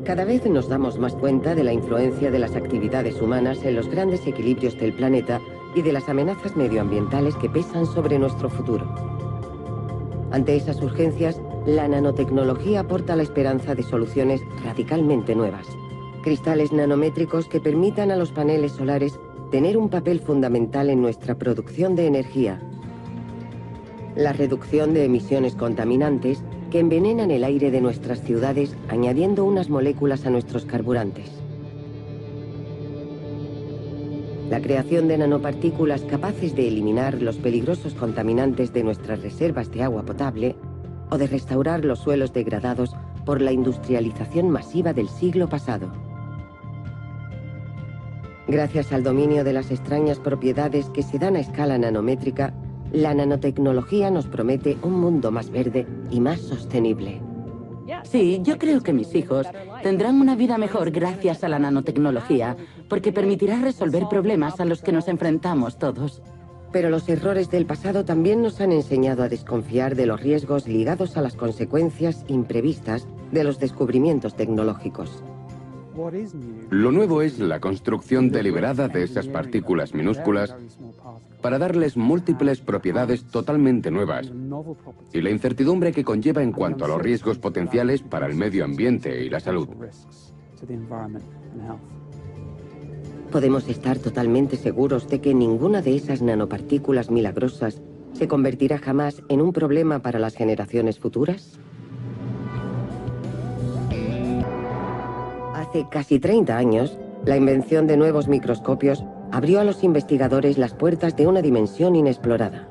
Cada vez nos damos más cuenta de la influencia de las actividades humanas en los grandes equilibrios del planeta y de las amenazas medioambientales que pesan sobre nuestro futuro. Ante esas urgencias, la nanotecnología aporta la esperanza de soluciones radicalmente nuevas. Cristales nanométricos que permitan a los paneles solares tener un papel fundamental en nuestra producción de energía. La reducción de emisiones contaminantes que envenenan el aire de nuestras ciudades añadiendo unas moléculas a nuestros carburantes. La creación de nanopartículas capaces de eliminar los peligrosos contaminantes de nuestras reservas de agua potable o de restaurar los suelos degradados por la industrialización masiva del siglo pasado. Gracias al dominio de las extrañas propiedades que se dan a escala nanométrica, la nanotecnología nos promete un mundo más verde y más sostenible. Sí, yo creo que mis hijos tendrán una vida mejor gracias a la nanotecnología, porque permitirá resolver problemas a los que nos enfrentamos todos. Pero los errores del pasado también nos han enseñado a desconfiar de los riesgos ligados a las consecuencias imprevistas de los descubrimientos tecnológicos. Lo nuevo es la construcción deliberada de esas partículas minúsculas para darles múltiples propiedades totalmente nuevas y la incertidumbre que conlleva en cuanto a los riesgos potenciales para el medio ambiente y la salud. ¿Podemos estar totalmente seguros de que ninguna de esas nanopartículas milagrosas se convertirá jamás en un problema para las generaciones futuras? Hace casi 30 años, la invención de nuevos microscopios abrió a los investigadores las puertas de una dimensión inexplorada.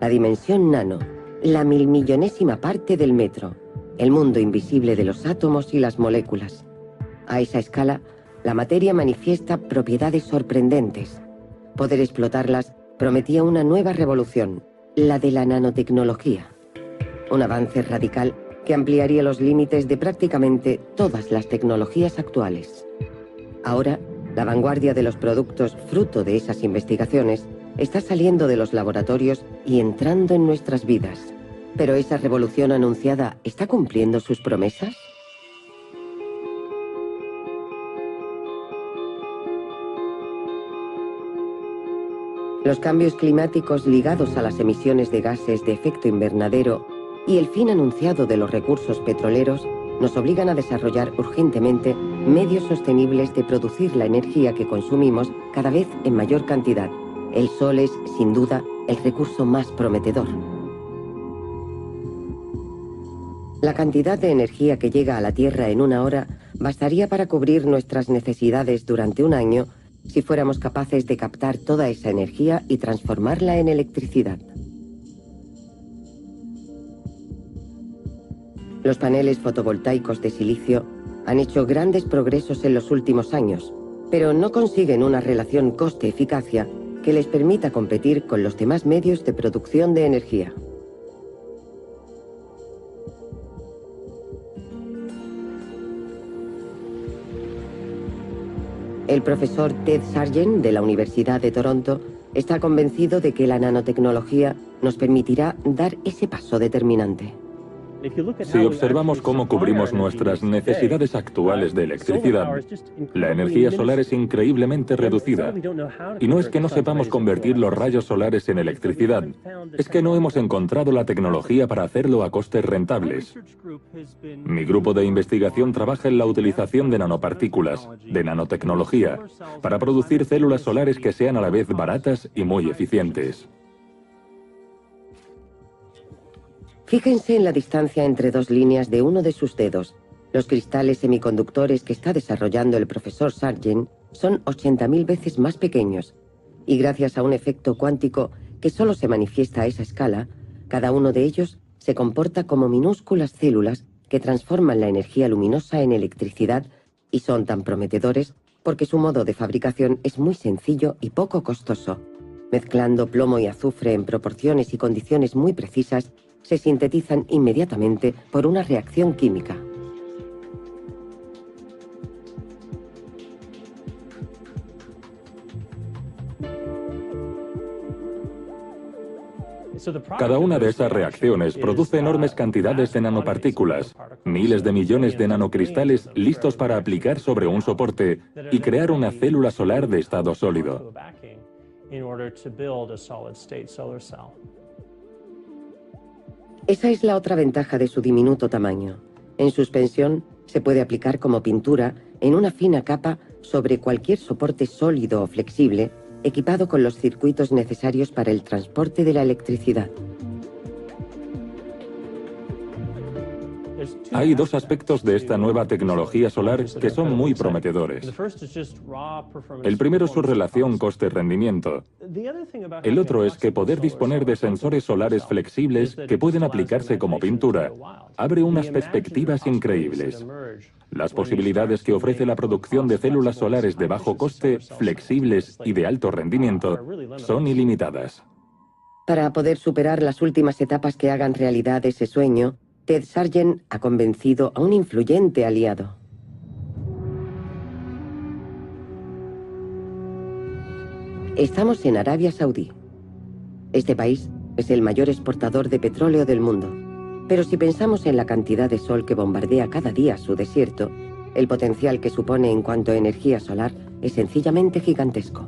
La dimensión nano, la milmillonésima parte del metro, el mundo invisible de los átomos y las moléculas. A esa escala, la materia manifiesta propiedades sorprendentes. Poder explotarlas prometía una nueva revolución, la de la nanotecnología. Un avance radical que ampliaría los límites de prácticamente todas las tecnologías actuales. Ahora, la vanguardia de los productos fruto de esas investigaciones está saliendo de los laboratorios y entrando en nuestras vidas. ¿Pero esa revolución anunciada está cumpliendo sus promesas? Los cambios climáticos ligados a las emisiones de gases de efecto invernadero y el fin anunciado de los recursos petroleros nos obligan a desarrollar urgentemente medios sostenibles de producir la energía que consumimos cada vez en mayor cantidad. El sol es, sin duda, el recurso más prometedor. La cantidad de energía que llega a la Tierra en una hora bastaría para cubrir nuestras necesidades durante un año si fuéramos capaces de captar toda esa energía y transformarla en electricidad. Los paneles fotovoltaicos de silicio han hecho grandes progresos en los últimos años, pero no consiguen una relación coste-eficacia que les permita competir con los demás medios de producción de energía. El profesor Ted Sargent de la Universidad de Toronto está convencido de que la nanotecnología nos permitirá dar ese paso determinante. Si observamos cómo cubrimos nuestras necesidades actuales de electricidad, la energía solar es increíblemente reducida. Y no es que no sepamos convertir los rayos solares en electricidad, es que no hemos encontrado la tecnología para hacerlo a costes rentables. Mi grupo de investigación trabaja en la utilización de nanopartículas, de nanotecnología, para producir células solares que sean a la vez baratas y muy eficientes. Fíjense en la distancia entre dos líneas de uno de sus dedos. Los cristales semiconductores que está desarrollando el profesor Sargent son 80.000 veces más pequeños. Y gracias a un efecto cuántico que solo se manifiesta a esa escala, cada uno de ellos se comporta como minúsculas células que transforman la energía luminosa en electricidad y son tan prometedores porque su modo de fabricación es muy sencillo y poco costoso. Mezclando plomo y azufre en proporciones y condiciones muy precisas, se sintetizan inmediatamente por una reacción química. Cada una de esas reacciones produce enormes cantidades de nanopartículas, miles de millones de nanocristales listos para aplicar sobre un soporte y crear una célula solar de estado sólido. Esa es la otra ventaja de su diminuto tamaño. En suspensión, se puede aplicar como pintura en una fina capa sobre cualquier soporte sólido o flexible, equipado con los circuitos necesarios para el transporte de la electricidad. Hay dos aspectos de esta nueva tecnología solar que son muy prometedores. El primero es su relación coste-rendimiento. El otro es que poder disponer de sensores solares flexibles que pueden aplicarse como pintura abre unas perspectivas increíbles. Las posibilidades que ofrece la producción de células solares de bajo coste, flexibles y de alto rendimiento son ilimitadas. Para poder superar las últimas etapas que hagan realidad ese sueño, Ted Sargent ha convencido a un influyente aliado. Estamos en Arabia Saudí. Este país es el mayor exportador de petróleo del mundo. Pero si pensamos en la cantidad de sol que bombardea cada día su desierto, el potencial que supone en cuanto a energía solar es sencillamente gigantesco.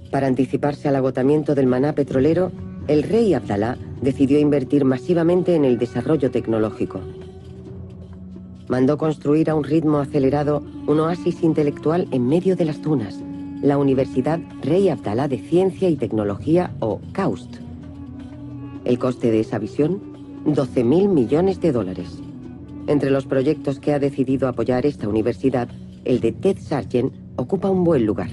Para anticiparse al agotamiento del maná petrolero, el rey Abdalá decidió invertir masivamente en el desarrollo tecnológico. Mandó construir a un ritmo acelerado un oasis intelectual en medio de las dunas, la Universidad Rey Abdalá de Ciencia y Tecnología, o KAUST. El coste de esa visión, $12.000 millones. Entre los proyectos que ha decidido apoyar esta universidad, el de Ted Sargent ocupa un buen lugar.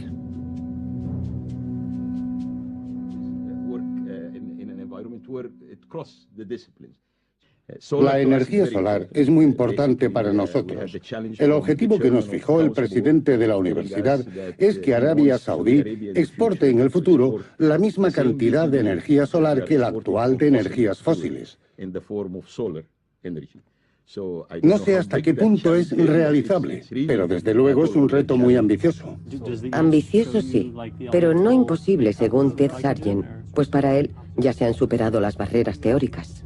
La energía solar es muy importante para nosotros. El objetivo que nos fijó el presidente de la universidad es que Arabia Saudí exporte en el futuro la misma cantidad de energía solar que la actual de energías fósiles. No sé hasta qué punto es realizable, pero desde luego es un reto muy ambicioso. Ambicioso sí, pero no imposible según Ted Sargent, pues para él ya se han superado las barreras teóricas.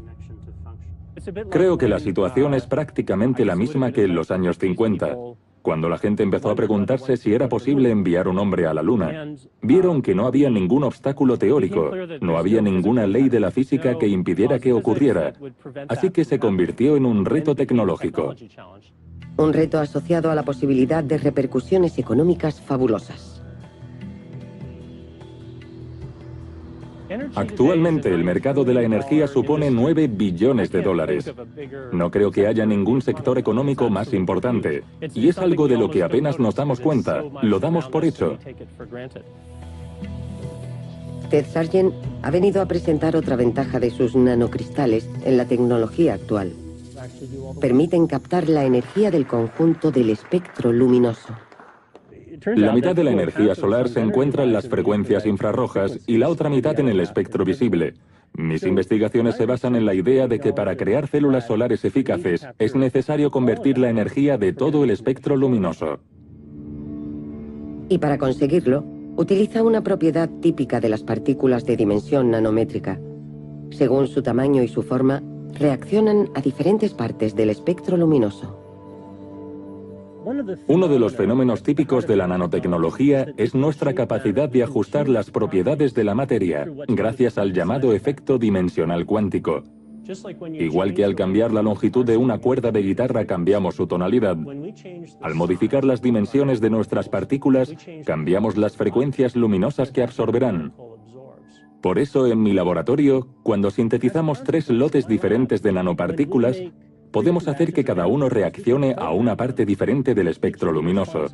Creo que la situación es prácticamente la misma que en los años 50, cuando la gente empezó a preguntarse si era posible enviar un hombre a la Luna. Vieron que no había ningún obstáculo teórico, no había ninguna ley de la física que impidiera que ocurriera, así que se convirtió en un reto tecnológico. Un reto asociado a la posibilidad de repercusiones económicas fabulosas. Actualmente el mercado de la energía supone $9 billones. No creo que haya ningún sector económico más importante, y es algo de lo que apenas nos damos cuenta, lo damos por hecho. Ted Sargent ha venido a presentar otra ventaja de sus nanocristales en la tecnología actual. Permiten captar la energía del conjunto del espectro luminoso. La mitad de la energía solar se encuentra en las frecuencias infrarrojas y la otra mitad en el espectro visible. Mis investigaciones se basan en la idea de que para crear células solares eficaces es necesario convertir la energía de todo el espectro luminoso. Y para conseguirlo, utiliza una propiedad típica de las partículas de dimensión nanométrica. Según su tamaño y su forma, reaccionan a diferentes partes del espectro luminoso. Uno de los fenómenos típicos de la nanotecnología es nuestra capacidad de ajustar las propiedades de la materia, gracias al llamado efecto dimensional cuántico. Igual que al cambiar la longitud de una cuerda de guitarra cambiamos su tonalidad, al modificar las dimensiones de nuestras partículas, cambiamos las frecuencias luminosas que absorberán. Por eso, en mi laboratorio, cuando sintetizamos 3 lotes diferentes de nanopartículas, podemos hacer que cada uno reaccione a una parte diferente del espectro luminoso.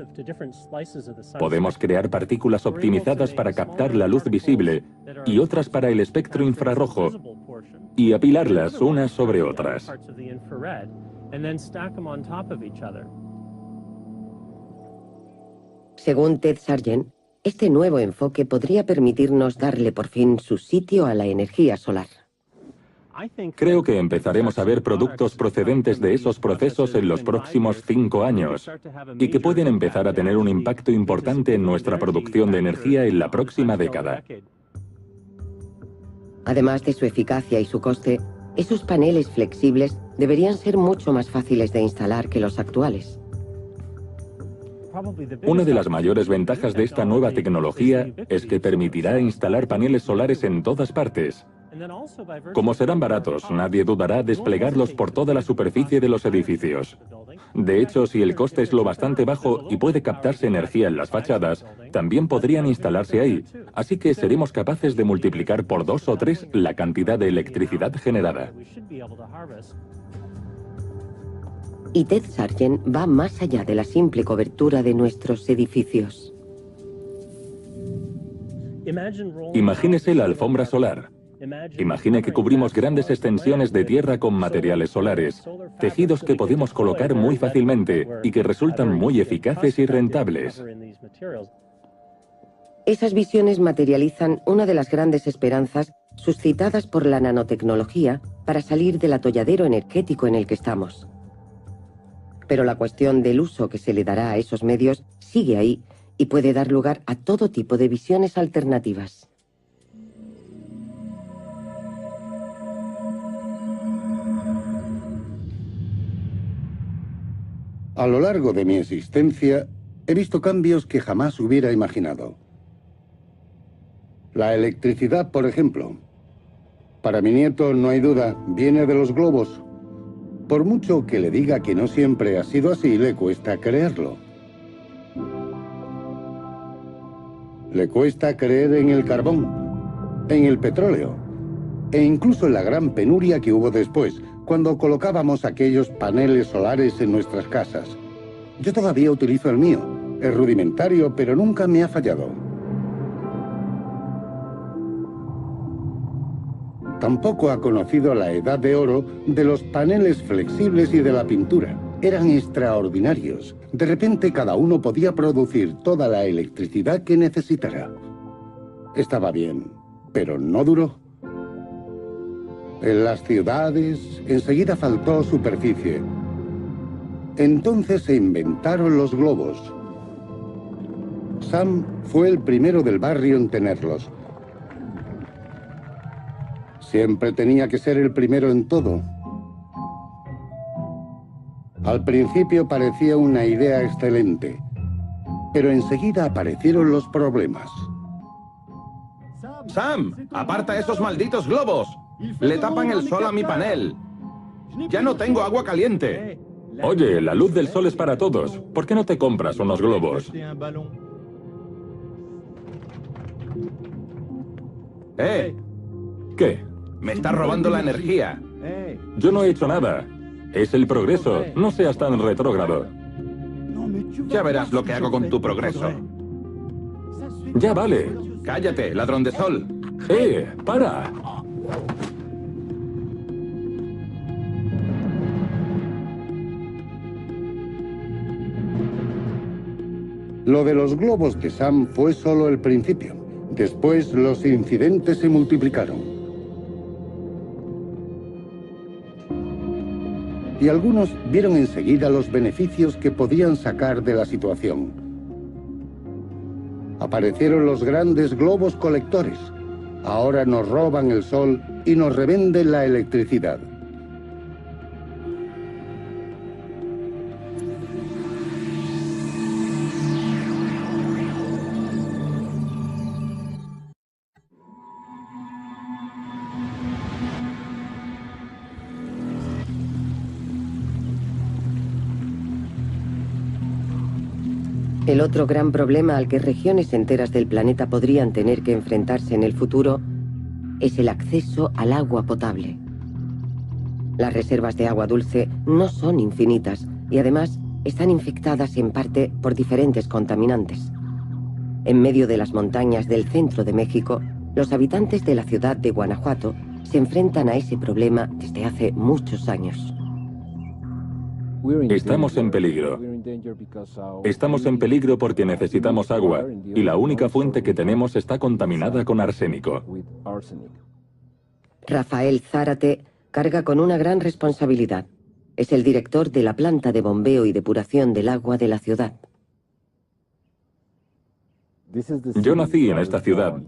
Podemos crear partículas optimizadas para captar la luz visible y otras para el espectro infrarrojo y apilarlas unas sobre otras. Según Ted Sargent, este nuevo enfoque podría permitirnos darle por fin su sitio a la energía solar. Creo que empezaremos a ver productos procedentes de esos procesos en los próximos 5 años y que pueden empezar a tener un impacto importante en nuestra producción de energía en la próxima década. Además de su eficacia y su coste, esos paneles flexibles deberían ser mucho más fáciles de instalar que los actuales. Una de las mayores ventajas de esta nueva tecnología es que permitirá instalar paneles solares en todas partes. Como serán baratos, nadie dudará desplegarlos por toda la superficie de los edificios. De hecho, si el coste es lo bastante bajo y puede captarse energía en las fachadas, también podrían instalarse ahí, así que seremos capaces de multiplicar por 2 o 3 la cantidad de electricidad generada. Y Ted Sargent va más allá de la simple cobertura de nuestros edificios. Imagínese la alfombra solar. Imagine que cubrimos grandes extensiones de tierra con materiales solares, tejidos que podemos colocar muy fácilmente y que resultan muy eficaces y rentables. Esas visiones materializan una de las grandes esperanzas suscitadas por la nanotecnología para salir del atolladero energético en el que estamos. Pero la cuestión del uso que se le dará a esos medios sigue ahí y puede dar lugar a todo tipo de visiones alternativas. A lo largo de mi existencia, he visto cambios que jamás hubiera imaginado. La electricidad, por ejemplo. Para mi nieto, no hay duda, viene de los globos. Por mucho que le diga que no siempre ha sido así, le cuesta creerlo. Le cuesta creer en el carbón, en el petróleo, e incluso en la gran penuria que hubo después, cuando colocábamos aquellos paneles solares en nuestras casas. Yo todavía utilizo el mío. Es rudimentario, pero nunca me ha fallado. Tampoco ha conocido la edad de oro de los paneles flexibles y de la pintura. Eran extraordinarios. De repente cada uno podía producir toda la electricidad que necesitara. Estaba bien, pero no duró. En las ciudades, enseguida faltó superficie. Entonces se inventaron los globos. Sam fue el primero del barrio en tenerlos. Siempre tenía que ser el primero en todo. Al principio parecía una idea excelente, pero enseguida aparecieron los problemas. ¡Sam! ¡Aparta esos malditos globos! ¡Le tapan el sol a mi panel! ¡Ya no tengo agua caliente! Oye, la luz del sol es para todos. ¿Por qué no te compras unos globos? ¿Qué? ¡Me está robando la energía! Yo no he hecho nada. Es el progreso. No seas tan retrógrado. Ya verás lo que hago con tu progreso. Ya vale. ¡Cállate, ladrón de sol! ¡Para! Lo de los globos de Sam fue solo el principio. Después los incidentes se multiplicaron. Y algunos vieron enseguida los beneficios que podían sacar de la situación. Aparecieron los grandes globos colectores. Ahora nos roban el sol y nos revenden la electricidad. El otro gran problema al que regiones enteras del planeta podrían tener que enfrentarse en el futuro es el acceso al agua potable. Las reservas de agua dulce no son infinitas y además están infectadas en parte por diferentes contaminantes. En medio de las montañas del centro de México, los habitantes de la ciudad de Guanajuato se enfrentan a ese problema desde hace muchos años. Estamos en peligro. Estamos en peligro porque necesitamos agua y la única fuente que tenemos está contaminada con arsénico. Rafael Zárate carga con una gran responsabilidad. Es el director de la planta de bombeo y depuración del agua de la ciudad. Yo nací en esta ciudad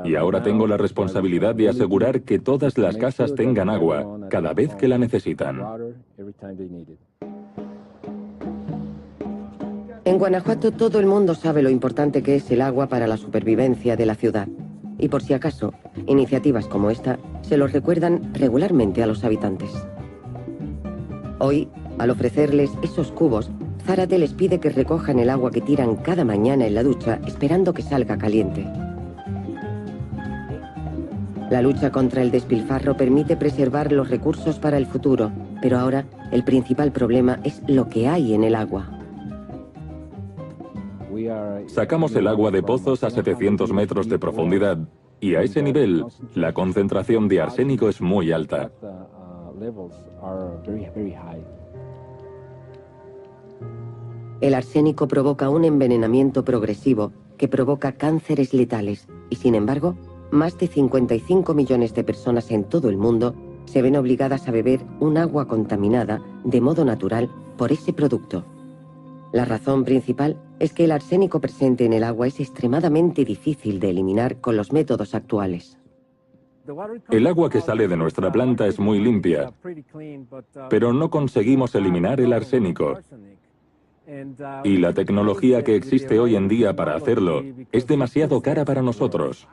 Y ahora tengo la responsabilidad de asegurar que todas las casas tengan agua cada vez que la necesitan. En Guanajuato todo el mundo sabe lo importante que es el agua para la supervivencia de la ciudad. Y por si acaso, iniciativas como esta se lo recuerdan regularmente a los habitantes. Hoy, al ofrecerles esos cubos, Zárate les pide que recojan el agua que tiran cada mañana en la ducha esperando que salga caliente. La lucha contra el despilfarro permite preservar los recursos para el futuro, pero ahora el principal problema es lo que hay en el agua. Sacamos el agua de pozos a 700 metros de profundidad y a ese nivel la concentración de arsénico es muy alta. El arsénico provoca un envenenamiento progresivo que provoca cánceres letales y, sin embargo, más de 55 millones de personas en todo el mundo se ven obligadas a beber un agua contaminada de modo natural por ese producto. La razón principal es que el arsénico presente en el agua es extremadamente difícil de eliminar con los métodos actuales. El agua que sale de nuestra planta es muy limpia, pero no conseguimos eliminar el arsénico. Y la tecnología que existe hoy en día para hacerlo es demasiado cara para nosotros.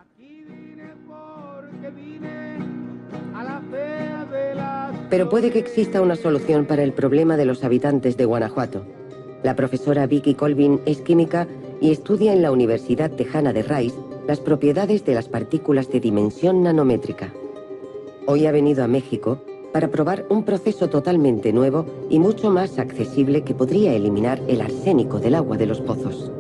Pero puede que exista una solución para el problema de los habitantes de Guanajuato. La profesora Vicky Colvin es química y estudia en la Universidad Tejana de Rice las propiedades de las partículas de dimensión nanométrica. Hoy ha venido a México para probar un proceso totalmente nuevo y mucho más accesible que podría eliminar el arsénico del agua de los pozos.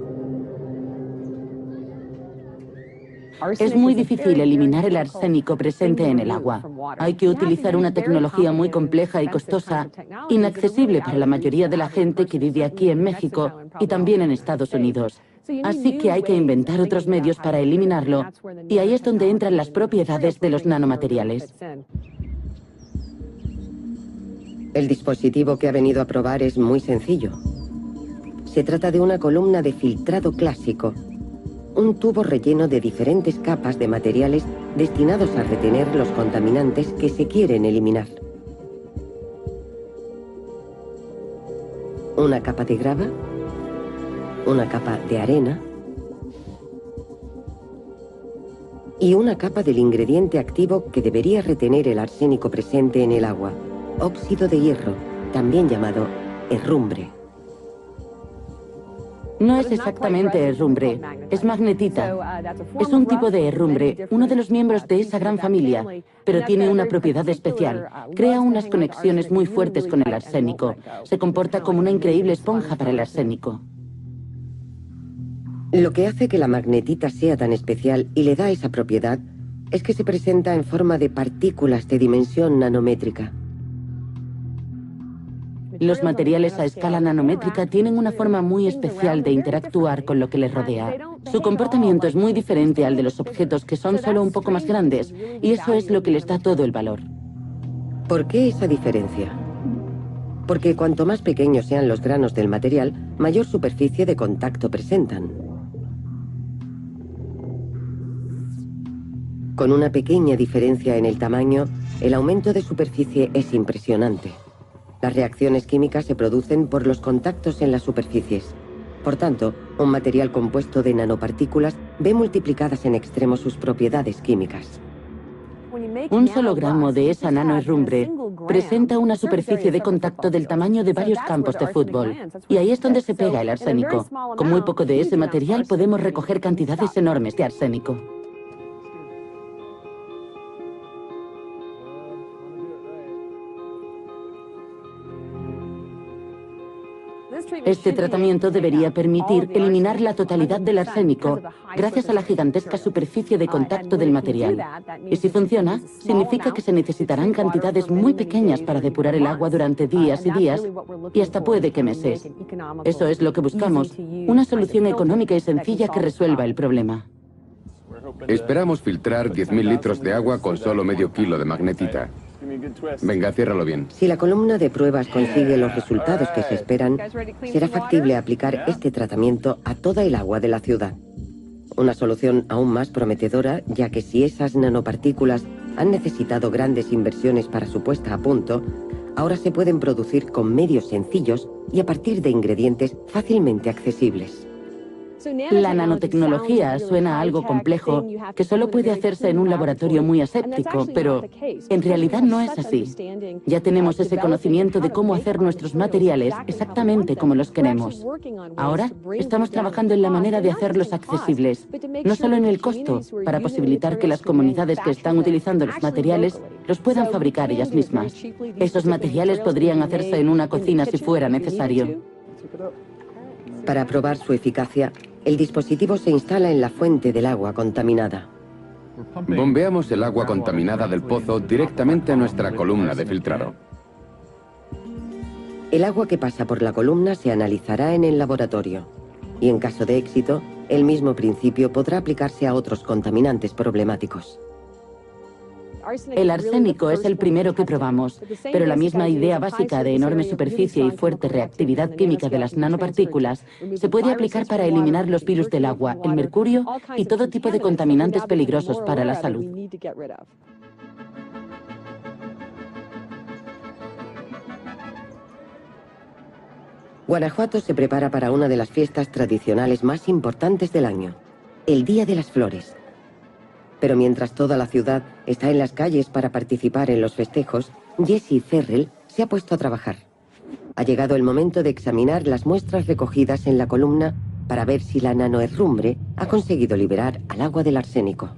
Es muy difícil eliminar el arsénico presente en el agua. Hay que utilizar una tecnología muy compleja y costosa, inaccesible para la mayoría de la gente que vive aquí en México y también en Estados Unidos. Así que hay que inventar otros medios para eliminarlo, y ahí es donde entran las propiedades de los nanomateriales. El dispositivo que ha venido a probar es muy sencillo. Se trata de una columna de filtrado clásico, un tubo relleno de diferentes capas de materiales destinados a retener los contaminantes que se quieren eliminar. Una capa de grava, una capa de arena y una capa del ingrediente activo que debería retener el arsénico presente en el agua, óxido de hierro, también llamado herrumbre. No es exactamente herrumbre, es magnetita. Es un tipo de herrumbre, uno de los miembros de esa gran familia, pero tiene una propiedad especial. Crea unas conexiones muy fuertes con el arsénico. Se comporta como una increíble esponja para el arsénico. Lo que hace que la magnetita sea tan especial y le da esa propiedad es que se presenta en forma de partículas de dimensión nanométrica. Los materiales a escala nanométrica tienen una forma muy especial de interactuar con lo que les rodea. Su comportamiento es muy diferente al de los objetos que son solo un poco más grandes, y eso es lo que les da todo el valor. ¿Por qué esa diferencia? Porque cuanto más pequeños sean los granos del material, mayor superficie de contacto presentan. Con una pequeña diferencia en el tamaño, el aumento de superficie es impresionante. Las reacciones químicas se producen por los contactos en las superficies. Por tanto, un material compuesto de nanopartículas ve multiplicadas en extremo sus propiedades químicas. Un solo gramo de esa nanoherrumbre presenta una superficie de contacto del tamaño de varios campos de fútbol. Y ahí es donde se pega el arsénico. Con muy poco de ese material podemos recoger cantidades enormes de arsénico. Este tratamiento debería permitir eliminar la totalidad del arsénico gracias a la gigantesca superficie de contacto del material. Y si funciona, significa que se necesitarán cantidades muy pequeñas para depurar el agua durante días y días, y hasta puede que meses. Eso es lo que buscamos, una solución económica y sencilla que resuelva el problema. Esperamos filtrar 10.000 litros de agua con solo medio kilo de magnetita. Venga, ciérralo bien. Si la columna de pruebas consigue los resultados que se esperan, será factible aplicar este tratamiento a toda el agua de la ciudad. Una solución aún más prometedora, ya que si esas nanopartículas han necesitado grandes inversiones para su puesta a punto, ahora se pueden producir con medios sencillos y a partir de ingredientes fácilmente accesibles. La nanotecnología suena a algo complejo que solo puede hacerse en un laboratorio muy aséptico, pero en realidad no es así. Ya tenemos ese conocimiento de cómo hacer nuestros materiales exactamente como los queremos. Ahora estamos trabajando en la manera de hacerlos accesibles, no solo en el costo, para posibilitar que las comunidades que están utilizando los materiales los puedan fabricar ellas mismas. Esos materiales podrían hacerse en una cocina si fuera necesario. Para probar su eficacia, el dispositivo se instala en la fuente del agua contaminada. Bombeamos el agua contaminada del pozo directamente a nuestra columna de filtrado. El agua que pasa por la columna se analizará en el laboratorio y en caso de éxito, el mismo principio podrá aplicarse a otros contaminantes problemáticos. El arsénico es el primero que probamos, pero la misma idea básica de enorme superficie y fuerte reactividad química de las nanopartículas se puede aplicar para eliminar los virus del agua, el mercurio y todo tipo de contaminantes peligrosos para la salud. Guanajuato se prepara para una de las fiestas tradicionales más importantes del año, el Día de las Flores. Pero mientras toda la ciudad está en las calles para participar en los festejos, Jesse Ferrell se ha puesto a trabajar. Ha llegado el momento de examinar las muestras recogidas en la columna para ver si la nanoherrumbre ha conseguido liberar al agua del arsénico.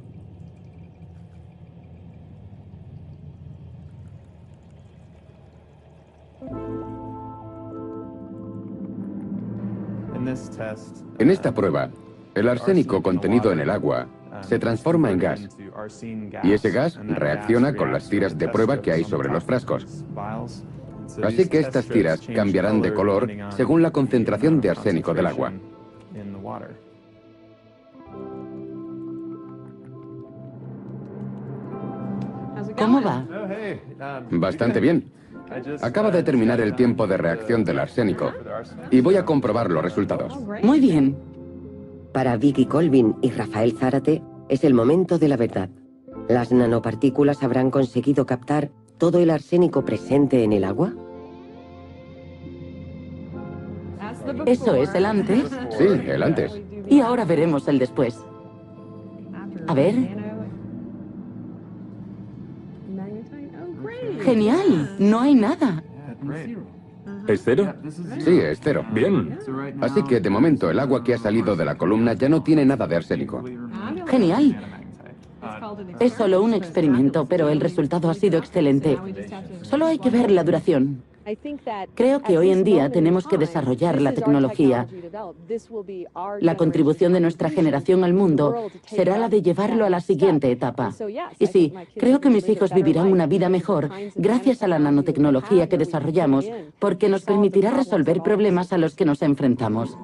En esta prueba, el arsénico contenido en el agua se transforma en gas, y ese gas reacciona con las tiras de prueba que hay sobre los frascos. Así que estas tiras cambiarán de color según la concentración de arsénico del agua. ¿Cómo va? Bastante bien. Acaba de terminar el tiempo de reacción del arsénico, y voy a comprobar los resultados. Muy bien. Para Vicky Colvin y Rafael Zárate es el momento de la verdad. ¿Las nanopartículas habrán conseguido captar todo el arsénico presente en el agua? ¿Eso es el antes? Sí, el antes. Y ahora veremos el después. A ver. ¡Genial! No hay nada. ¿Es cero? Sí, es cero. Bien. Así que de momento el agua que ha salido de la columna ya no tiene nada de arsénico. ¡Genial! Es solo un experimento, pero el resultado ha sido excelente. Solo hay que ver la duración. Creo que hoy en día tenemos que desarrollar la tecnología. La contribución de nuestra generación al mundo será la de llevarlo a la siguiente etapa. Y sí, creo que mis hijos vivirán una vida mejor gracias a la nanotecnología que desarrollamos, porque nos permitirá resolver problemas a los que nos enfrentamos.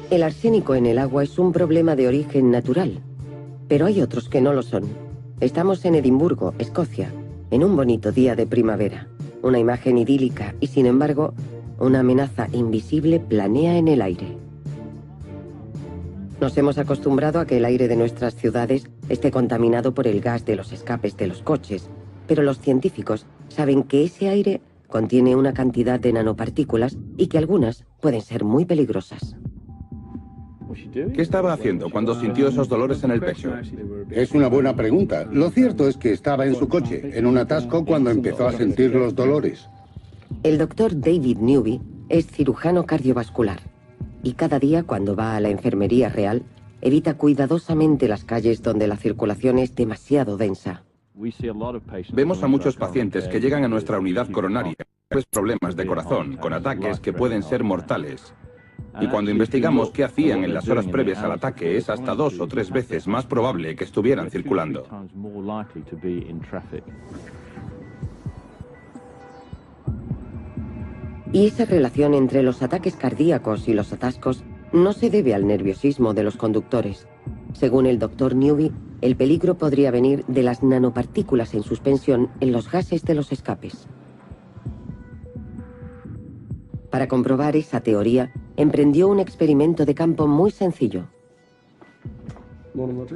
El arsénico en el agua es un problema de origen natural, pero hay otros que no lo son. Estamos en Edimburgo, Escocia, en un bonito día de primavera. Una imagen idílica y, sin embargo, una amenaza invisible planea en el aire. Nos hemos acostumbrado a que el aire de nuestras ciudades esté contaminado por el gas de los escapes de los coches, pero los científicos saben que ese aire contiene una cantidad de nanopartículas y que algunas pueden ser muy peligrosas. ¿Qué estaba haciendo cuando sintió esos dolores en el pecho? Es una buena pregunta. Lo cierto es que estaba en su coche, en un atasco, cuando empezó a sentir los dolores. El doctor David Newby es cirujano cardiovascular y cada día cuando va a la enfermería real evita cuidadosamente las calles donde la circulación es demasiado densa. Vemos a muchos pacientes que llegan a nuestra unidad coronaria con problemas de corazón, con ataques que pueden ser mortales. Y cuando investigamos qué hacían en las horas previas al ataque, es hasta 2 o 3 veces más probable que estuvieran circulando. Y esa relación entre los ataques cardíacos y los atascos no se debe al nerviosismo de los conductores. Según el doctor Newby, el peligro podría venir de las nanopartículas en suspensión en los gases de los escapes. Para comprobar esa teoría, emprendió un experimento de campo muy sencillo.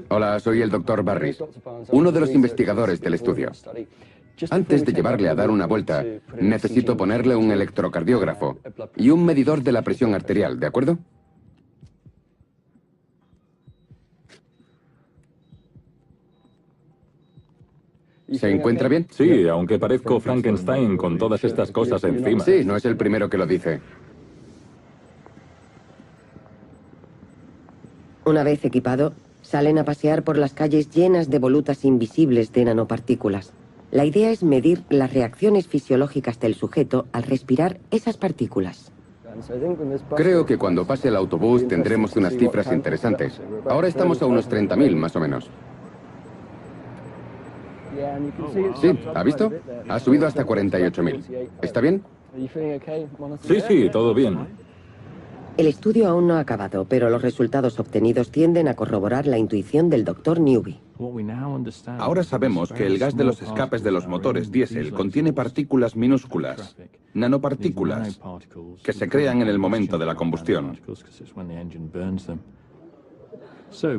Hola, soy el Dr. Barris, uno de los investigadores del estudio. Antes de llevarle a dar una vuelta, necesito ponerle un electrocardiógrafo y un medidor de la presión arterial, ¿de acuerdo? ¿Se encuentra bien? Sí, aunque parezco Frankenstein con todas estas cosas encima. Sí, no es el primero que lo dice. Una vez equipado, salen a pasear por las calles llenas de volutas invisibles de nanopartículas. La idea es medir las reacciones fisiológicas del sujeto al respirar esas partículas. Creo que cuando pase el autobús tendremos unas cifras interesantes. Ahora estamos a unos 30.000 más o menos. Sí, ¿ha visto? Ha subido hasta 48.000. ¿Está bien? Sí, todo bien. El estudio aún no ha acabado, pero los resultados obtenidos tienden a corroborar la intuición del Dr. Newby. Ahora sabemos que el gas de los escapes de los motores diésel contiene partículas minúsculas, nanopartículas, que se crean en el momento de la combustión.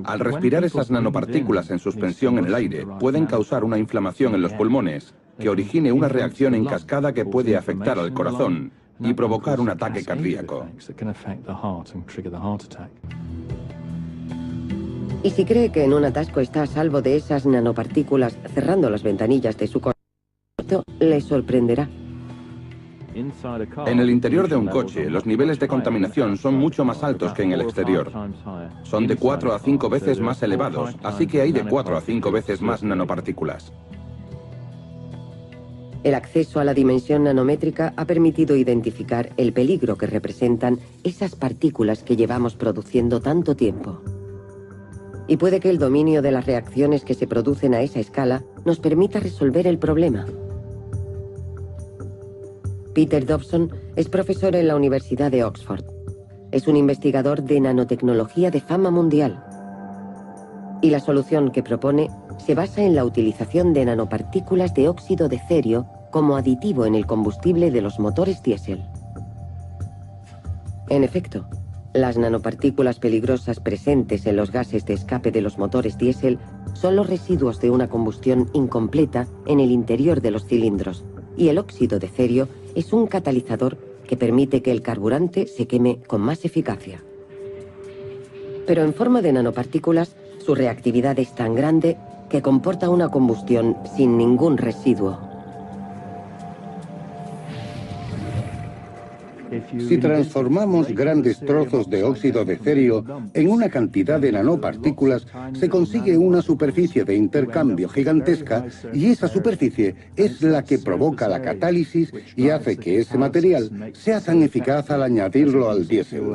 Al respirar esas nanopartículas en suspensión en el aire, pueden causar una inflamación en los pulmones, que origine una reacción en cascada que puede afectar al corazón y provocar un ataque cardíaco. Y si cree que en un atasco está a salvo de esas nanopartículas cerrando las ventanillas de su coche, le sorprenderá. En el interior de un coche, los niveles de contaminación son mucho más altos que en el exterior. Son de 4 a 5 veces más elevados, así que hay de 4 a 5 veces más nanopartículas. El acceso a la dimensión nanométrica ha permitido identificar el peligro que representan esas partículas que llevamos produciendo tanto tiempo. Y puede que el dominio de las reacciones que se producen a esa escala nos permita resolver el problema. Peter Dobson es profesor en la Universidad de Oxford. Es un investigador de nanotecnología de fama mundial. Y la solución que propone se basa en la utilización de nanopartículas de óxido de cerio como aditivo en el combustible de los motores diésel. En efecto, las nanopartículas peligrosas presentes en los gases de escape de los motores diésel son los residuos de una combustión incompleta en el interior de los cilindros, y el óxido de cerio es un catalizador que permite que el carburante se queme con más eficacia. Pero en forma de nanopartículas, su reactividad es tan grande que comporta una combustión sin ningún residuo. Si transformamos grandes trozos de óxido de cerio en una cantidad de nanopartículas, se consigue una superficie de intercambio gigantesca, y esa superficie es la que provoca la catálisis y hace que ese material sea tan eficaz al añadirlo al diésel.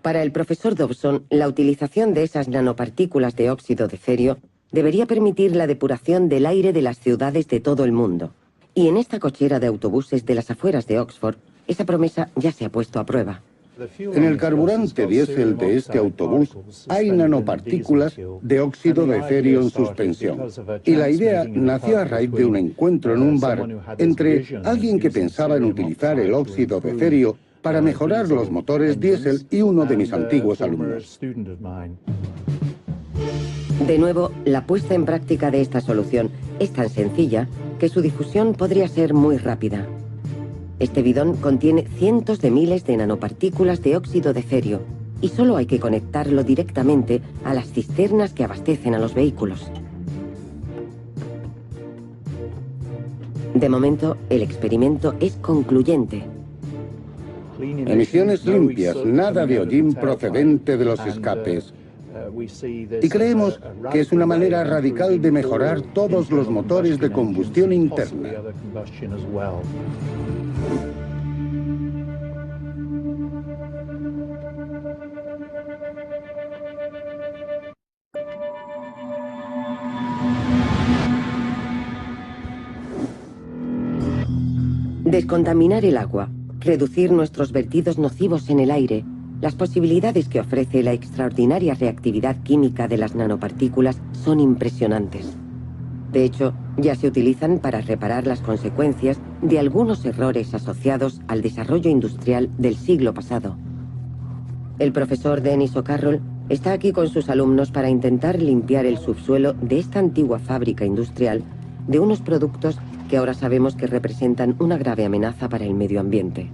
Para el profesor Dobson, la utilización de esas nanopartículas de óxido de cerio debería permitir la depuración del aire de las ciudades de todo el mundo. Y en esta cochera de autobuses de las afueras de Oxford, esa promesa ya se ha puesto a prueba. En el carburante diésel de este autobús hay nanopartículas de óxido de cerio en suspensión. Y la idea nació a raíz de un encuentro en un bar entre alguien que pensaba en utilizar el óxido de cerio para mejorar los motores diésel y uno de mis antiguos alumnos. De nuevo, la puesta en práctica de esta solución es tan sencilla que su difusión podría ser muy rápida. Este bidón contiene cientos de miles de nanopartículas de óxido de cerio y solo hay que conectarlo directamente a las cisternas que abastecen a los vehículos. De momento, el experimento es concluyente. Emisiones limpias, nada de hollín procedente de los escapes. Y creemos que es una manera radical de mejorar todos los motores de combustión interna. Descontaminar el agua, reducir nuestros vertidos nocivos en el aire. Las posibilidades que ofrece la extraordinaria reactividad química de las nanopartículas son impresionantes. De hecho, ya se utilizan para reparar las consecuencias de algunos errores asociados al desarrollo industrial del siglo pasado. El profesor Dennis O'Carroll está aquí con sus alumnos para intentar limpiar el subsuelo de esta antigua fábrica industrial de unos productos que ahora sabemos que representan una grave amenaza para el medio ambiente.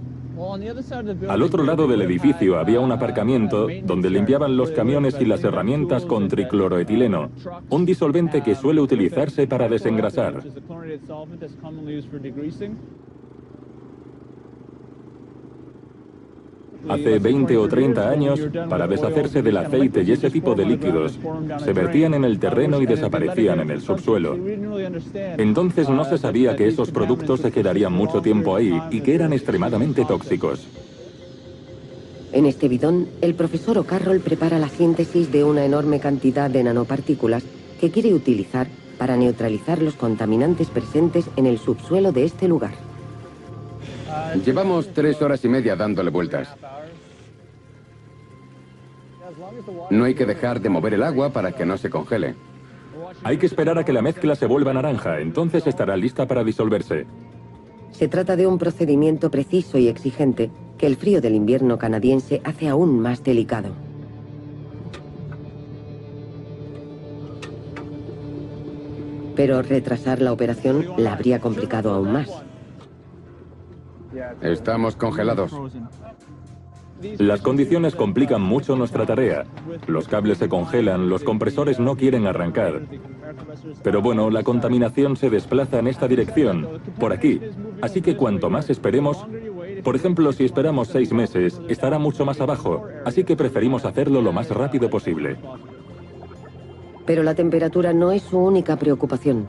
Al otro lado del edificio había un aparcamiento donde limpiaban los camiones y las herramientas con tricloroetileno, un disolvente que suele utilizarse para desengrasar. Hace 20 o 30 años, para deshacerse del aceite y ese tipo de líquidos, se vertían en el terreno y desaparecían en el subsuelo. Entonces no se sabía que esos productos se quedarían mucho tiempo ahí y que eran extremadamente tóxicos. En este bidón, el profesor O'Carroll prepara la síntesis de una enorme cantidad de nanopartículas que quiere utilizar para neutralizar los contaminantes presentes en el subsuelo de este lugar. Llevamos 3 horas y media dándole vueltas. No hay que dejar de mover el agua para que no se congele. Hay que esperar a que la mezcla se vuelva naranja, entonces estará lista para disolverse. Se trata de un procedimiento preciso y exigente que el frío del invierno canadiense hace aún más delicado. Pero retrasar la operación la habría complicado aún más. Estamos congelados. Las condiciones complican mucho nuestra tarea. Los cables se congelan, los compresores no quieren arrancar. Pero bueno, la contaminación se desplaza en esta dirección, por aquí. Así que cuanto más esperemos, por ejemplo, si esperamos 6 meses, estará mucho más abajo. Así que preferimos hacerlo lo más rápido posible. Pero la temperatura no es su única preocupación.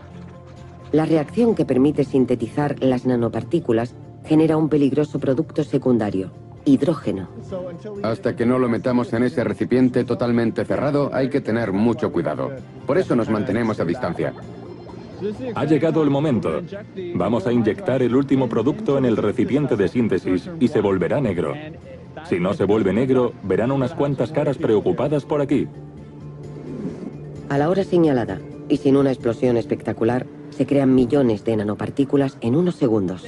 La reacción que permite sintetizar las nanopartículas genera un peligroso producto secundario, hidrógeno. Hasta que no lo metamos en ese recipiente totalmente cerrado, hay que tener mucho cuidado. Por eso nos mantenemos a distancia. Ha llegado el momento. Vamos a inyectar el último producto en el recipiente de síntesis y se volverá negro. Si no se vuelve negro, verán unas cuantas caras preocupadas por aquí. A la hora señalada, y sin una explosión espectacular, se crean millones de nanopartículas en unos segundos.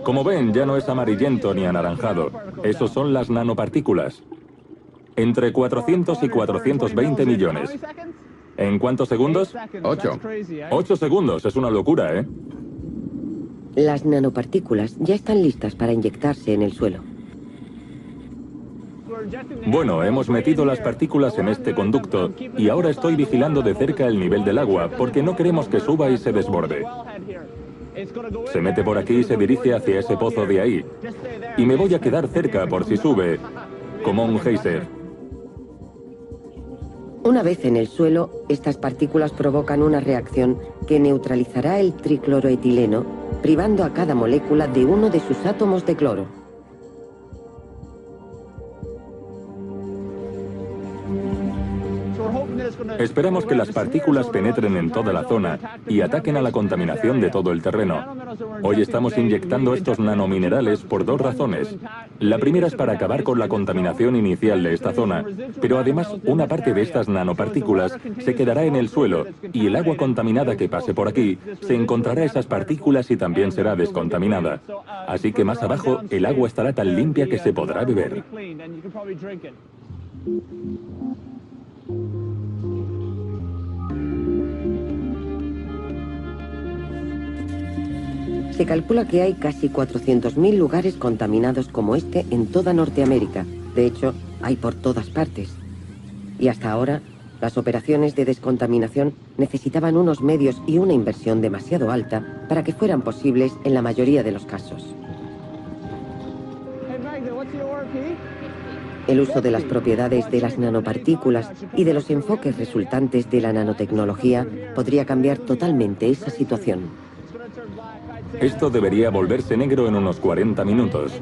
Como ven, ya no es amarillento ni anaranjado. Esos son las nanopartículas. Entre 400 y 420 millones. ¿En cuántos segundos? 8. 8 segundos, es una locura, ¿eh? Las nanopartículas ya están listas para inyectarse en el suelo. Bueno, hemos metido las partículas en este conducto y ahora estoy vigilando de cerca el nivel del agua porque no queremos que suba y se desborde. Se mete por aquí y se dirige hacia ese pozo de ahí. Y me voy a quedar cerca por si sube, como un geyser. Una vez en el suelo, estas partículas provocan una reacción que neutralizará el tricloroetileno, privando a cada molécula de uno de sus átomos de cloro. Esperamos que las partículas penetren en toda la zona y ataquen a la contaminación de todo el terreno. Hoy estamos inyectando estos nanominerales por 2 razones. La primera es para acabar con la contaminación inicial de esta zona, pero además una parte de estas nanopartículas se quedará en el suelo y el agua contaminada que pase por aquí se encontrará esas partículas y también será descontaminada. Así que más abajo el agua estará tan limpia que se podrá beber. Se calcula que hay casi 400.000 lugares contaminados como este en toda Norteamérica. De hecho, hay por todas partes. Y hasta ahora, las operaciones de descontaminación necesitaban unos medios y una inversión demasiado alta para que fueran posibles en la mayoría de los casos. El uso de las propiedades de las nanopartículas y de los enfoques resultantes de la nanotecnología podría cambiar totalmente esa situación. Esto debería volverse negro en unos 40 minutos.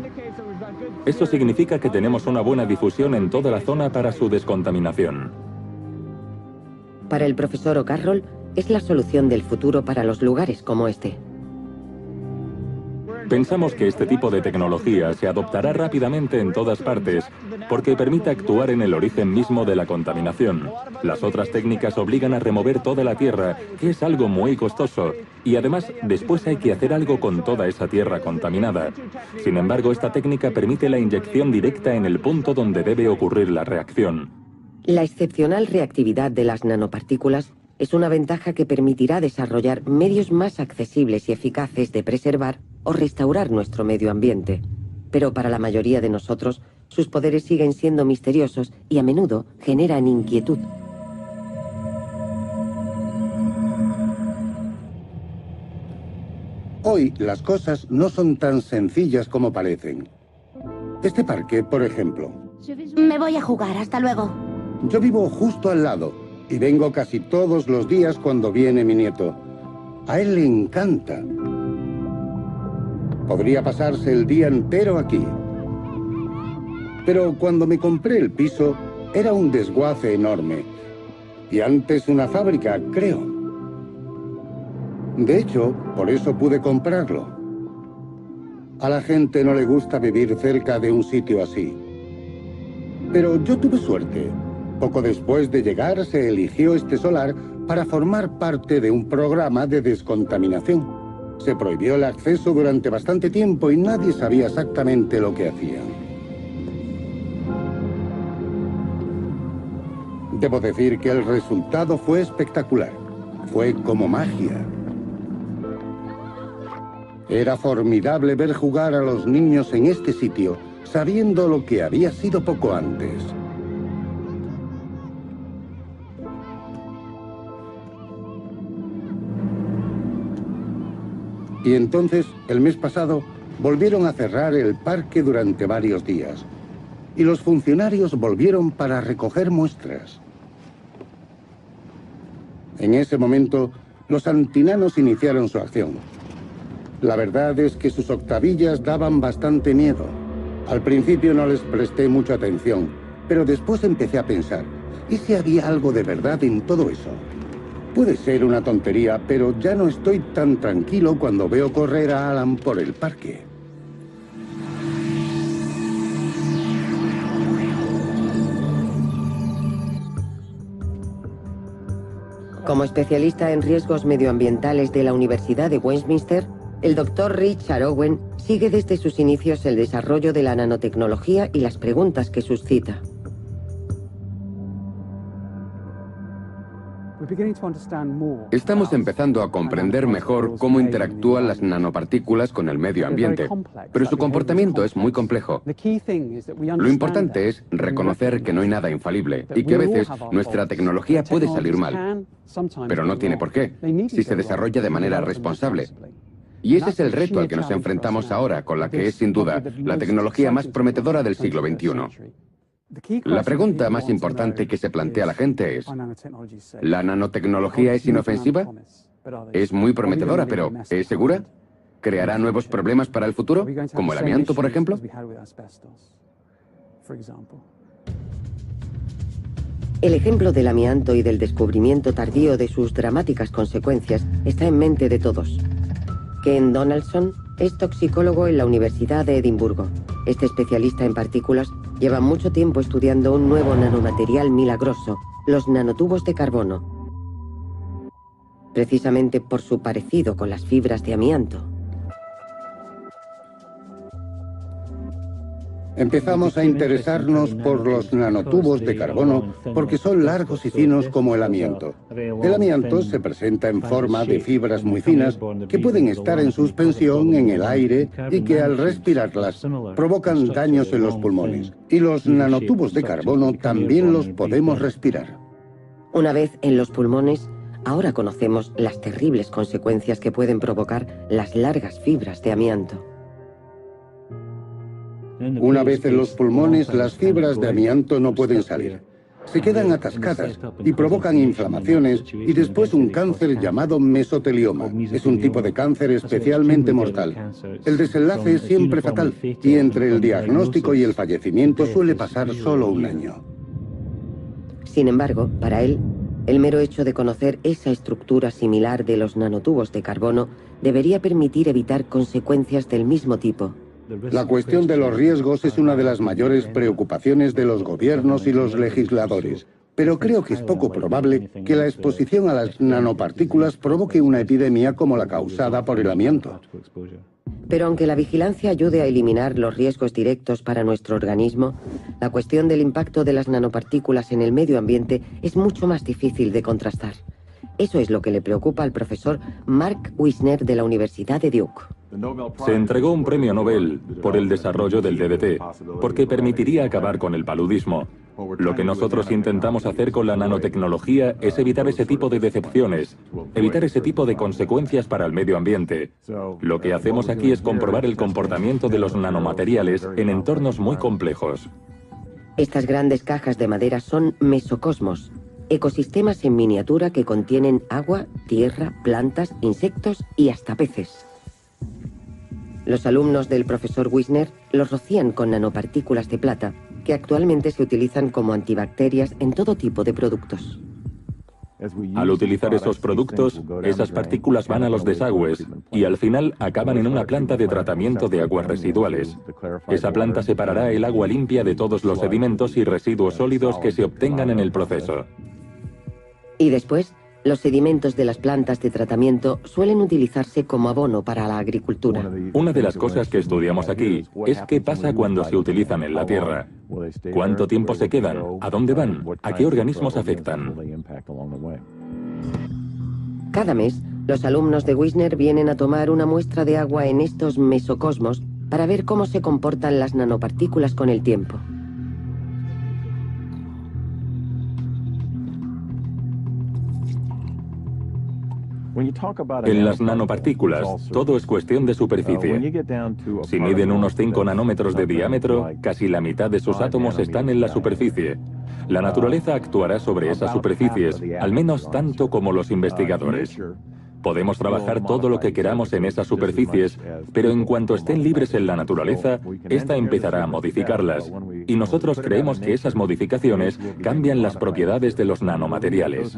Esto significa que tenemos una buena difusión en toda la zona para su descontaminación. Para el profesor O'Carroll, es la solución del futuro para los lugares como este. Pensamos que este tipo de tecnología se adoptará rápidamente en todas partes porque permite actuar en el origen mismo de la contaminación. Las otras técnicas obligan a remover toda la tierra, que es algo muy costoso, y además después hay que hacer algo con toda esa tierra contaminada. Sin embargo, esta técnica permite la inyección directa en el punto donde debe ocurrir la reacción. La excepcional reactividad de las nanopartículas es una ventaja que permitirá desarrollar medios más accesibles y eficaces de preservar o restaurar nuestro medio ambiente. Pero para la mayoría de nosotros, sus poderes siguen siendo misteriosos y a menudo generan inquietud. Hoy las cosas no son tan sencillas como parecen. Este parque, por ejemplo. Me voy a jugar, hasta luego. Yo vivo justo al lado y vengo casi todos los días cuando viene mi nieto. A él le encanta. Podría pasarse el día entero aquí. Pero cuando me compré el piso, era un desguace enorme. Y antes una fábrica, creo. De hecho, por eso pude comprarlo. A la gente no le gusta vivir cerca de un sitio así. Pero yo tuve suerte. Poco después de llegar, se eligió este solar para formar parte de un programa de descontaminación. Se prohibió el acceso durante bastante tiempo y nadie sabía exactamente lo que hacían. Debo decir que el resultado fue espectacular. Fue como magia. Era formidable ver jugar a los niños en este sitio, sabiendo lo que había sido poco antes. Y entonces, el mes pasado, volvieron a cerrar el parque durante varios días. Y los funcionarios volvieron para recoger muestras. En ese momento, los antinanos iniciaron su acción. La verdad es que sus octavillas daban bastante miedo. Al principio no les presté mucha atención, pero después empecé a pensar, ¿y si había algo de verdad en todo eso? Puede ser una tontería, pero ya no estoy tan tranquilo cuando veo correr a Alan por el parque. Como especialista en riesgos medioambientales de la Universidad de Westminster, el Dr. Richard Owen sigue desde sus inicios el desarrollo de la nanotecnología y las preguntas que suscita. Estamos empezando a comprender mejor cómo interactúan las nanopartículas con el medio ambiente, pero su comportamiento es muy complejo. Lo importante es reconocer que no hay nada infalible y que a veces nuestra tecnología puede salir mal, pero no tiene por qué, si se desarrolla de manera responsable. Y ese es el reto al que nos enfrentamos ahora, con la que es sin duda la tecnología más prometedora del siglo XXI. La pregunta más importante que se plantea la gente es, ¿la nanotecnología es inofensiva? Es muy prometedora, pero ¿es segura? ¿Creará nuevos problemas para el futuro? ¿Como el amianto, por ejemplo? El ejemplo del amianto y del descubrimiento tardío de sus dramáticas consecuencias está en mente de todos. Ken Donaldson es toxicólogo en la Universidad de Edimburgo. Este especialista en partículas lleva mucho tiempo estudiando un nuevo nanomaterial milagroso, los nanotubos de carbono, precisamente por su parecido con las fibras de amianto. Empezamos a interesarnos por los nanotubos de carbono porque son largos y finos como el amianto. El amianto se presenta en forma de fibras muy finas que pueden estar en suspensión en el aire y que al respirarlas provocan daños en los pulmones. Y los nanotubos de carbono también los podemos respirar. Una vez en los pulmones, ahora conocemos las terribles consecuencias que pueden provocar las largas fibras de amianto. Una vez en los pulmones, las fibras de amianto no pueden salir. Se quedan atascadas y provocan inflamaciones y después un cáncer llamado mesotelioma. Es un tipo de cáncer especialmente mortal. El desenlace es siempre fatal y entre el diagnóstico y el fallecimiento suele pasar solo un año. Sin embargo, para él, El mero hecho de conocer esa estructura similar de los nanotubos de carbono debería permitir evitar consecuencias del mismo tipo. La cuestión de los riesgos es una de las mayores preocupaciones de los gobiernos y los legisladores, pero creo que es poco probable que la exposición a las nanopartículas provoque una epidemia como la causada por el amianto. Pero aunque la vigilancia ayude a eliminar los riesgos directos para nuestro organismo, la cuestión del impacto de las nanopartículas en el medio ambiente es mucho más difícil de contrastar. Eso es lo que le preocupa al profesor Mark Wisner de la Universidad de Duke. Se entregó un premio Nobel por el desarrollo del DDT, porque permitiría acabar con el paludismo. Lo que nosotros intentamos hacer con la nanotecnología es evitar ese tipo de decepciones, evitar ese tipo de consecuencias para el medio ambiente. Lo que hacemos aquí es comprobar el comportamiento de los nanomateriales en entornos muy complejos. Estas grandes cajas de madera son mesocosmos, ecosistemas en miniatura que contienen agua, tierra, plantas, insectos y hasta peces. Los alumnos del profesor Wisner los rocían con nanopartículas de plata, que actualmente se utilizan como antibacterias en todo tipo de productos. Al utilizar esos productos, esas partículas van a los desagües y al final acaban en una planta de tratamiento de aguas residuales. Esa planta separará el agua limpia de todos los sedimentos y residuos sólidos que se obtengan en el proceso. Y después, los sedimentos de las plantas de tratamiento suelen utilizarse como abono para la agricultura. Una de las cosas que estudiamos aquí es qué pasa cuando se utilizan en la tierra. ¿Cuánto tiempo se quedan? ¿A dónde van? ¿A qué organismos afectan? Cada mes, los alumnos de Wisner vienen a tomar una muestra de agua en estos mesocosmos para ver cómo se comportan las nanopartículas con el tiempo. En las nanopartículas, todo es cuestión de superficie. Si miden unos 5 nanómetros de diámetro, casi la mitad de sus átomos están en la superficie. La naturaleza actuará sobre esas superficies, al menos tanto como los investigadores. Podemos trabajar todo lo que queramos en esas superficies, pero en cuanto estén libres en la naturaleza, esta empezará a modificarlas. Y nosotros creemos que esas modificaciones cambian las propiedades de los nanomateriales.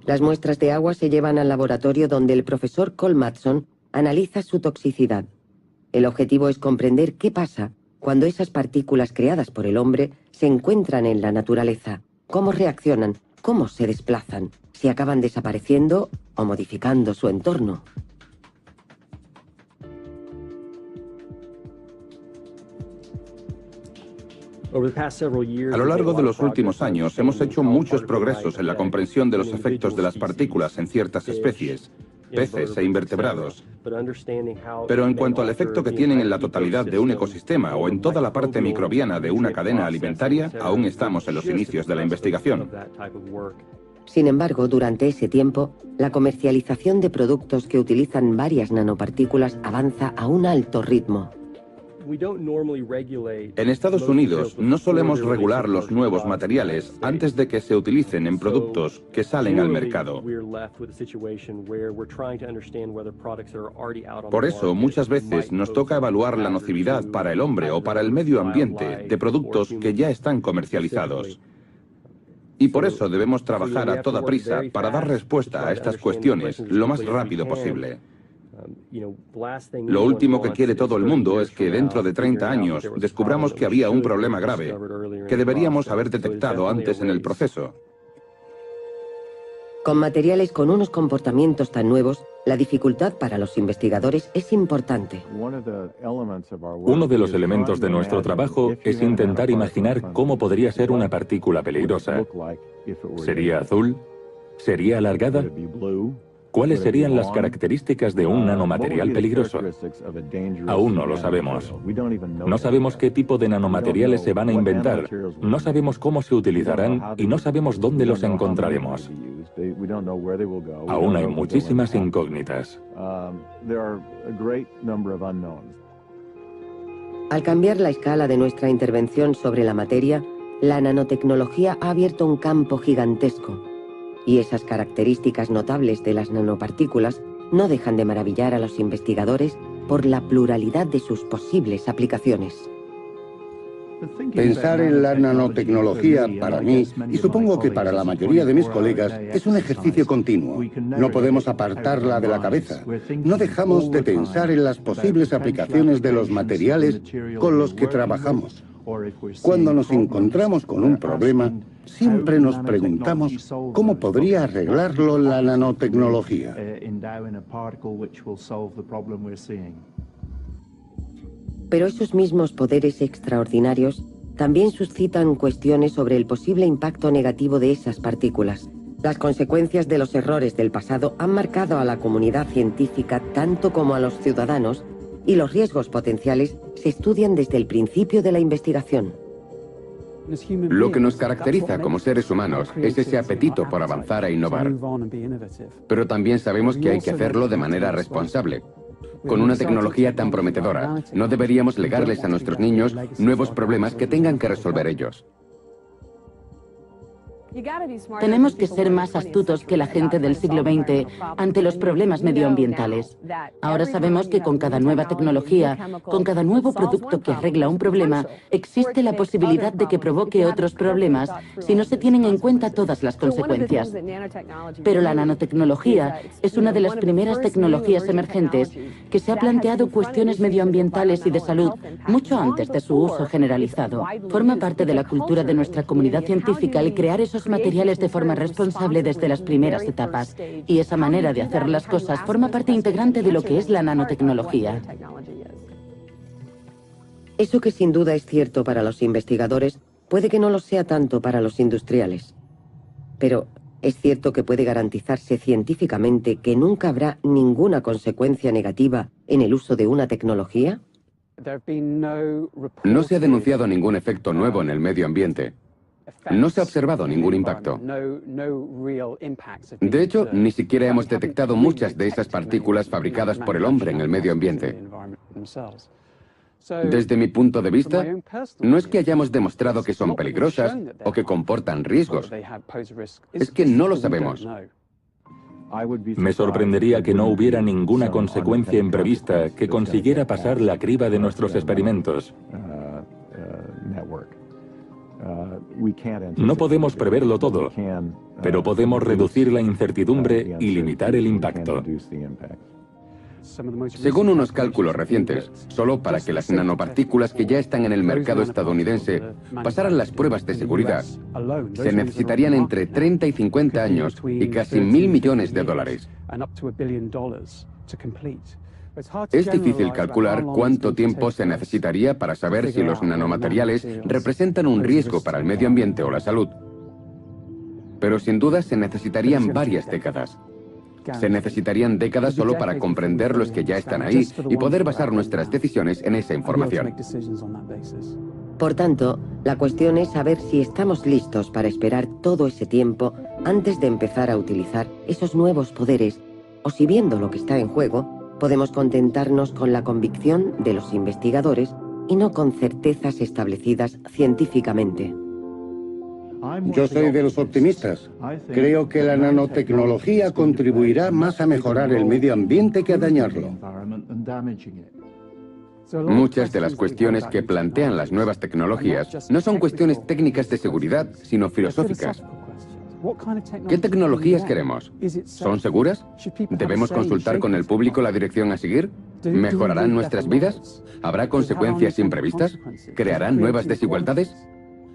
Las muestras de agua se llevan al laboratorio donde el profesor Cole Matson analiza su toxicidad. El objetivo es comprender qué pasa cuando esas partículas creadas por el hombre se encuentran en la naturaleza, cómo reaccionan, cómo se desplazan, si acaban desapareciendo o modificando su entorno. A lo largo de los últimos años hemos hecho muchos progresos en la comprensión de los efectos de las partículas en ciertas especies, peces e invertebrados. Pero en cuanto al efecto que tienen en la totalidad de un ecosistema o en toda la parte microbiana de una cadena alimentaria, aún estamos en los inicios de la investigación. Sin embargo, durante ese tiempo, la comercialización de productos que utilizan varias nanopartículas avanza a un alto ritmo. En Estados Unidos no solemos regular los nuevos materiales antes de que se utilicen en productos que salen al mercado. Por eso, muchas veces nos toca evaluar la nocividad para el hombre o para el medio ambiente de productos que ya están comercializados. Y por eso debemos trabajar a toda prisa para dar respuesta a estas cuestiones lo más rápido posible. Lo último que quiere todo el mundo es que dentro de 30 años descubramos que había un problema grave, que deberíamos haber detectado antes en el proceso. Con materiales con unos comportamientos tan nuevos, la dificultad para los investigadores es importante. Uno de los elementos de nuestro trabajo es intentar imaginar cómo podría ser una partícula peligrosa. ¿Sería azul? ¿Sería alargada? ¿Cuáles serían las características de un nanomaterial peligroso? Aún no lo sabemos. No sabemos qué tipo de nanomateriales se van a inventar, no sabemos cómo se utilizarán y no sabemos dónde los encontraremos. Aún hay muchísimas incógnitas. Al cambiar la escala de nuestra intervención sobre la materia, la nanotecnología ha abierto un campo gigantesco. Y esas características notables de las nanopartículas no dejan de maravillar a los investigadores por la pluralidad de sus posibles aplicaciones. Pensar en la nanotecnología para mí, y supongo que para la mayoría de mis colegas, es un ejercicio continuo. No podemos apartarla de la cabeza. No dejamos de pensar en las posibles aplicaciones de los materiales con los que trabajamos. Cuando nos encontramos con un problema, siempre nos preguntamos cómo podría arreglarlo la nanotecnología. Pero esos mismos poderes extraordinarios también suscitan cuestiones sobre el posible impacto negativo de esas partículas. Las consecuencias de los errores del pasado han marcado a la comunidad científica tanto como a los ciudadanos, y los riesgos potenciales se estudian desde el principio de la investigación. Lo que nos caracteriza como seres humanos es ese apetito por avanzar e innovar. Pero también sabemos que hay que hacerlo de manera responsable. Con una tecnología tan prometedora, no deberíamos legarles a nuestros niños nuevos problemas que tengan que resolver ellos. Tenemos que ser más astutos que la gente del siglo XX ante los problemas medioambientales. Ahora sabemos que con cada nueva tecnología, con cada nuevo producto que arregla un problema, existe la posibilidad de que provoque otros problemas si no se tienen en cuenta todas las consecuencias. Pero la nanotecnología es una de las primeras tecnologías emergentes que se ha planteado cuestiones medioambientales y de salud mucho antes de su uso generalizado. Forma parte de la cultura de nuestra comunidad científica el crear esos materiales de forma responsable desde las primeras etapas, y esa manera de hacer las cosas forma parte integrante de lo que es la nanotecnología. Eso que sin duda es cierto para los investigadores, puede que no lo sea tanto para los industriales. Pero es cierto que puede garantizarse científicamente que nunca habrá ninguna consecuencia negativa en el uso de una tecnología. No se ha denunciado ningún efecto nuevo en el medio ambiente. No se ha observado ningún impacto. De hecho, ni siquiera hemos detectado muchas de esas partículas fabricadas por el hombre en el medio ambiente. Desde mi punto de vista, no es que hayamos demostrado que son peligrosas o que comportan riesgos. Es que no lo sabemos. Me sorprendería que no hubiera ninguna consecuencia imprevista que consiguiera pasar la criba de nuestros experimentos. No podemos preverlo todo, pero podemos reducir la incertidumbre y limitar el impacto. Según unos cálculos recientes, solo para que las nanopartículas que ya están en el mercado estadounidense pasaran las pruebas de seguridad, se necesitarían entre 30 y 50 años y casi $1.000 millones. Es difícil calcular cuánto tiempo se necesitaría para saber si los nanomateriales representan un riesgo para el medio ambiente o la salud. Pero sin duda se necesitarían varias décadas. Se necesitarían décadas solo para comprender los que ya están ahí y poder basar nuestras decisiones en esa información. Por tanto, la cuestión es saber si estamos listos para esperar todo ese tiempo antes de empezar a utilizar esos nuevos poderes, o si viendo lo que está en juego, podemos contentarnos con la convicción de los investigadores y no con certezas establecidas científicamente. Yo soy de los optimistas. Creo que la nanotecnología contribuirá más a mejorar el medio ambiente que a dañarlo. Muchas de las cuestiones que plantean las nuevas tecnologías no son cuestiones técnicas de seguridad, sino filosóficas. ¿Qué tecnologías queremos? ¿Son seguras? ¿Debemos consultar con el público la dirección a seguir? ¿Mejorarán nuestras vidas? ¿Habrá consecuencias imprevistas? ¿Crearán nuevas desigualdades?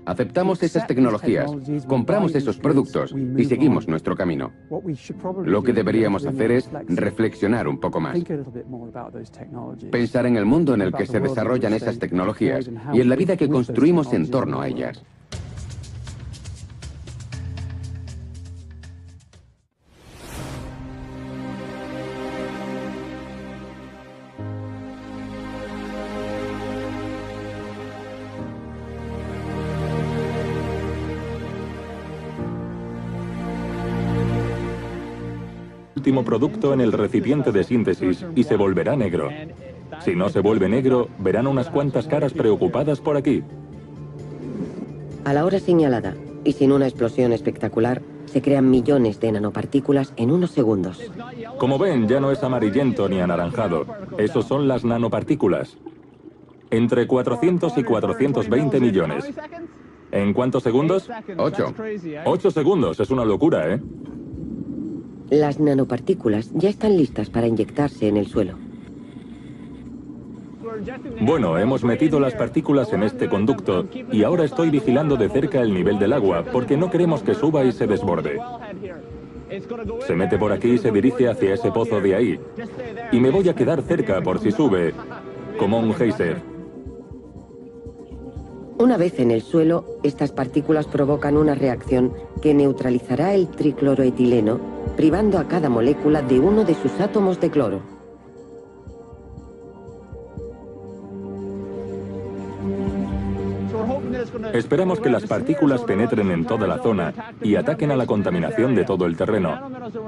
Aceptamos esas tecnologías, compramos esos productos y seguimos nuestro camino. Lo que deberíamos hacer es reflexionar un poco más. Pensar en el mundo en el que se desarrollan esas tecnologías y en la vida que construimos en torno a ellas. Último producto en el recipiente de síntesis y se volverá negro. Si no se vuelve negro, verán unas cuantas caras preocupadas por aquí. A la hora señalada, y sin una explosión espectacular, se crean millones de nanopartículas en unos segundos. Como ven, ya no es amarillento ni anaranjado. Esos son las nanopartículas. Entre 400 y 420 millones. ¿En cuántos segundos? 8. 8 segundos, es una locura, ¿eh? Las nanopartículas ya están listas para inyectarse en el suelo. Bueno, hemos metido las partículas en este conducto y ahora estoy vigilando de cerca el nivel del agua porque no queremos que suba y se desborde. Se mete por aquí y se dirige hacia ese pozo de ahí. Y me voy a quedar cerca por si sube, como un geyser. Una vez en el suelo, estas partículas provocan una reacción que neutralizará el tricloroetileno, privando a cada molécula de uno de sus átomos de cloro. Esperamos que las partículas penetren en toda la zona y ataquen a la contaminación de todo el terreno.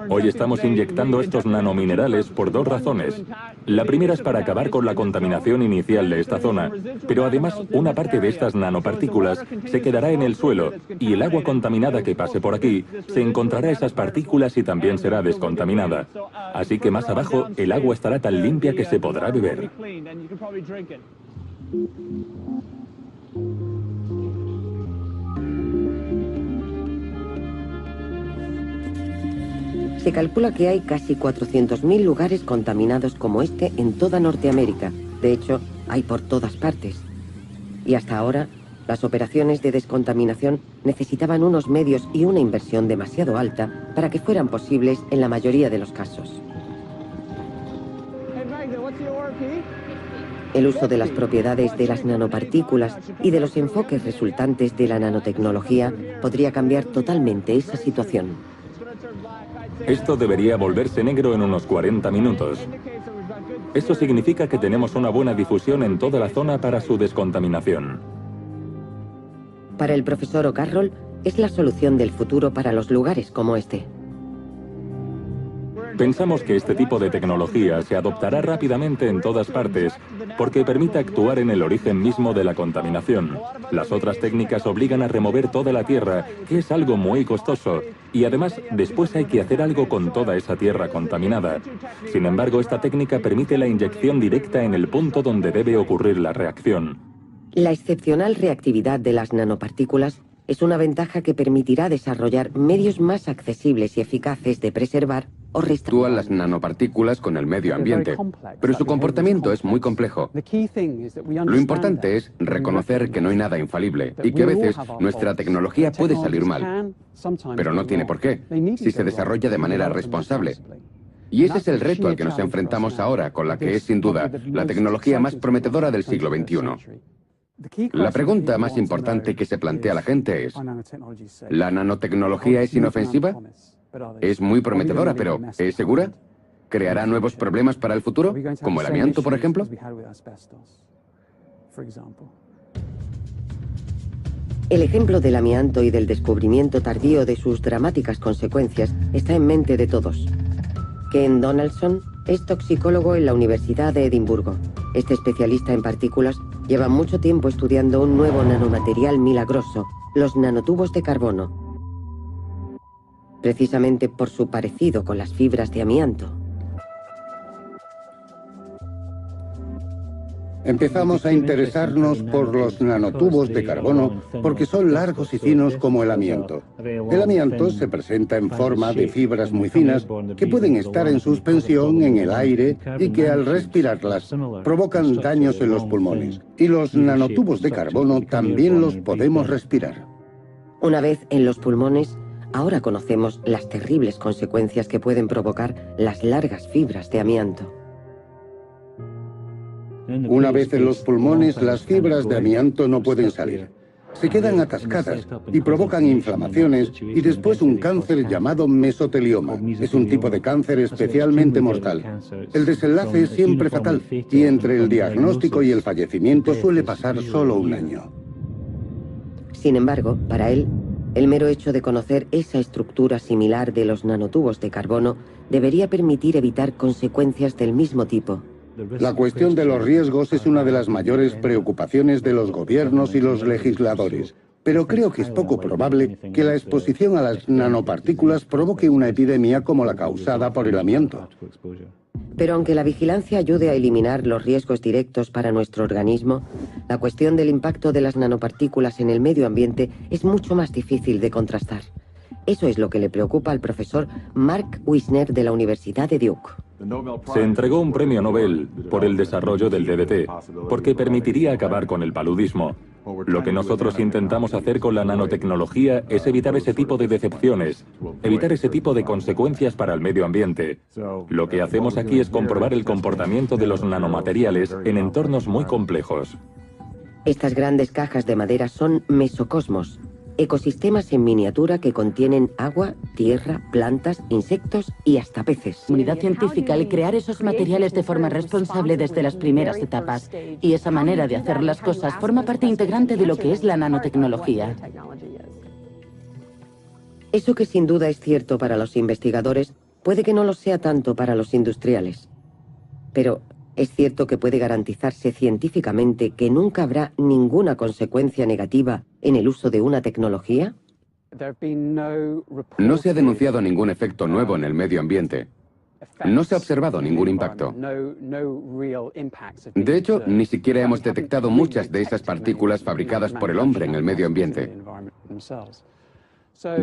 Hoy estamos inyectando estos nanominerales por 2 razones. La primera es para acabar con la contaminación inicial de esta zona, pero además una parte de estas nanopartículas se quedará en el suelo y el agua contaminada que pase por aquí se encontrará esas partículas y también será descontaminada. Así que más abajo el agua estará tan limpia que se podrá beber. Se calcula que hay casi 400.000 lugares contaminados como este en toda Norteamérica. De hecho, hay por todas partes. Y hasta ahora, las operaciones de descontaminación necesitaban unos medios y una inversión demasiado alta para que fueran posibles en la mayoría de los casos. El uso de las propiedades de las nanopartículas y de los enfoques resultantes de la nanotecnología podría cambiar totalmente esa situación. Esto debería volverse negro en unos 40 minutos. Esto significa que tenemos una buena difusión en toda la zona para su descontaminación. Para el profesor O'Carroll, es la solución del futuro para los lugares como este. Pensamos que este tipo de tecnología se adoptará rápidamente en todas partes porque permite actuar en el origen mismo de la contaminación. Las otras técnicas obligan a remover toda la tierra, que es algo muy costoso, y además después hay que hacer algo con toda esa tierra contaminada. Sin embargo, esta técnica permite la inyección directa en el punto donde debe ocurrir la reacción. La excepcional reactividad de las nanopartículas es una ventaja que permitirá desarrollar medios más accesibles y eficaces de preservar o restaurar. Actúan las nanopartículas con el medio ambiente, pero su comportamiento es muy complejo. Lo importante es reconocer que no hay nada infalible y que a veces nuestra tecnología puede salir mal, pero no tiene por qué, si se desarrolla de manera responsable. Y ese es el reto al que nos enfrentamos ahora, con la que es sin duda la tecnología más prometedora del siglo XXI. La pregunta más importante que se plantea la gente es, ¿la nanotecnología es inofensiva? Es muy prometedora, pero ¿es segura? ¿Creará nuevos problemas para el futuro, como el amianto, por ejemplo? El ejemplo del amianto y del descubrimiento tardío de sus dramáticas consecuencias está en mente de todos. Ken Donaldson es toxicólogo en la Universidad de Edimburgo. Este especialista en partículas lleva mucho tiempo estudiando un nuevo nanomaterial milagroso, los nanotubos de carbono, precisamente por su parecido con las fibras de amianto. Empezamos a interesarnos por los nanotubos de carbono porque son largos y finos como el amianto. El amianto se presenta en forma de fibras muy finas que pueden estar en suspensión en el aire y que al respirarlas provocan daños en los pulmones. Y los nanotubos de carbono también los podemos respirar. Una vez en los pulmones, ahora conocemos las terribles consecuencias que pueden provocar las largas fibras de amianto. Una vez en los pulmones, las fibras de amianto no pueden salir. Se quedan atascadas y provocan inflamaciones y después un cáncer llamado mesotelioma. Es un tipo de cáncer especialmente mortal. El desenlace es siempre fatal y entre el diagnóstico y el fallecimiento suele pasar solo un año. Sin embargo, para él, el mero hecho de conocer esa estructura similar de los nanotubos de carbono debería permitir evitar consecuencias del mismo tipo. La cuestión de los riesgos es una de las mayores preocupaciones de los gobiernos y los legisladores. pero creo que es poco probable que la exposición a las nanopartículas provoque una epidemia como la causada por el amianto. Pero aunque la vigilancia ayude a eliminar los riesgos directos para nuestro organismo, la cuestión del impacto de las nanopartículas en el medio ambiente es mucho más difícil de contrastar. Eso es lo que le preocupa al profesor Mark Wisner de la Universidad de Duke. Se entregó un premio Nobel por el desarrollo del DDT, porque permitiría acabar con el paludismo. Lo que nosotros intentamos hacer con la nanotecnología es evitar ese tipo de decepciones, evitar ese tipo de consecuencias para el medio ambiente. Lo que hacemos aquí es comprobar el comportamiento de los nanomateriales en entornos muy complejos. Estas grandes cajas de madera son mesocosmos, ecosistemas en miniatura que contienen agua, tierra, plantas, insectos y hasta peces. Comunidad científica al crear esos materiales de forma responsable desde las primeras etapas. Y esa manera de hacer las cosas forma parte integrante de lo que es la nanotecnología. Eso que sin duda es cierto para los investigadores, puede que no lo sea tanto para los industriales. Pero es cierto que puede garantizarse científicamente que nunca habrá ninguna consecuencia negativa en el uso de una tecnología. No se ha denunciado ningún efecto nuevo en el medio ambiente. No se ha observado ningún impacto. De hecho, ni siquiera hemos detectado muchas de esas partículas fabricadas por el hombre en el medio ambiente.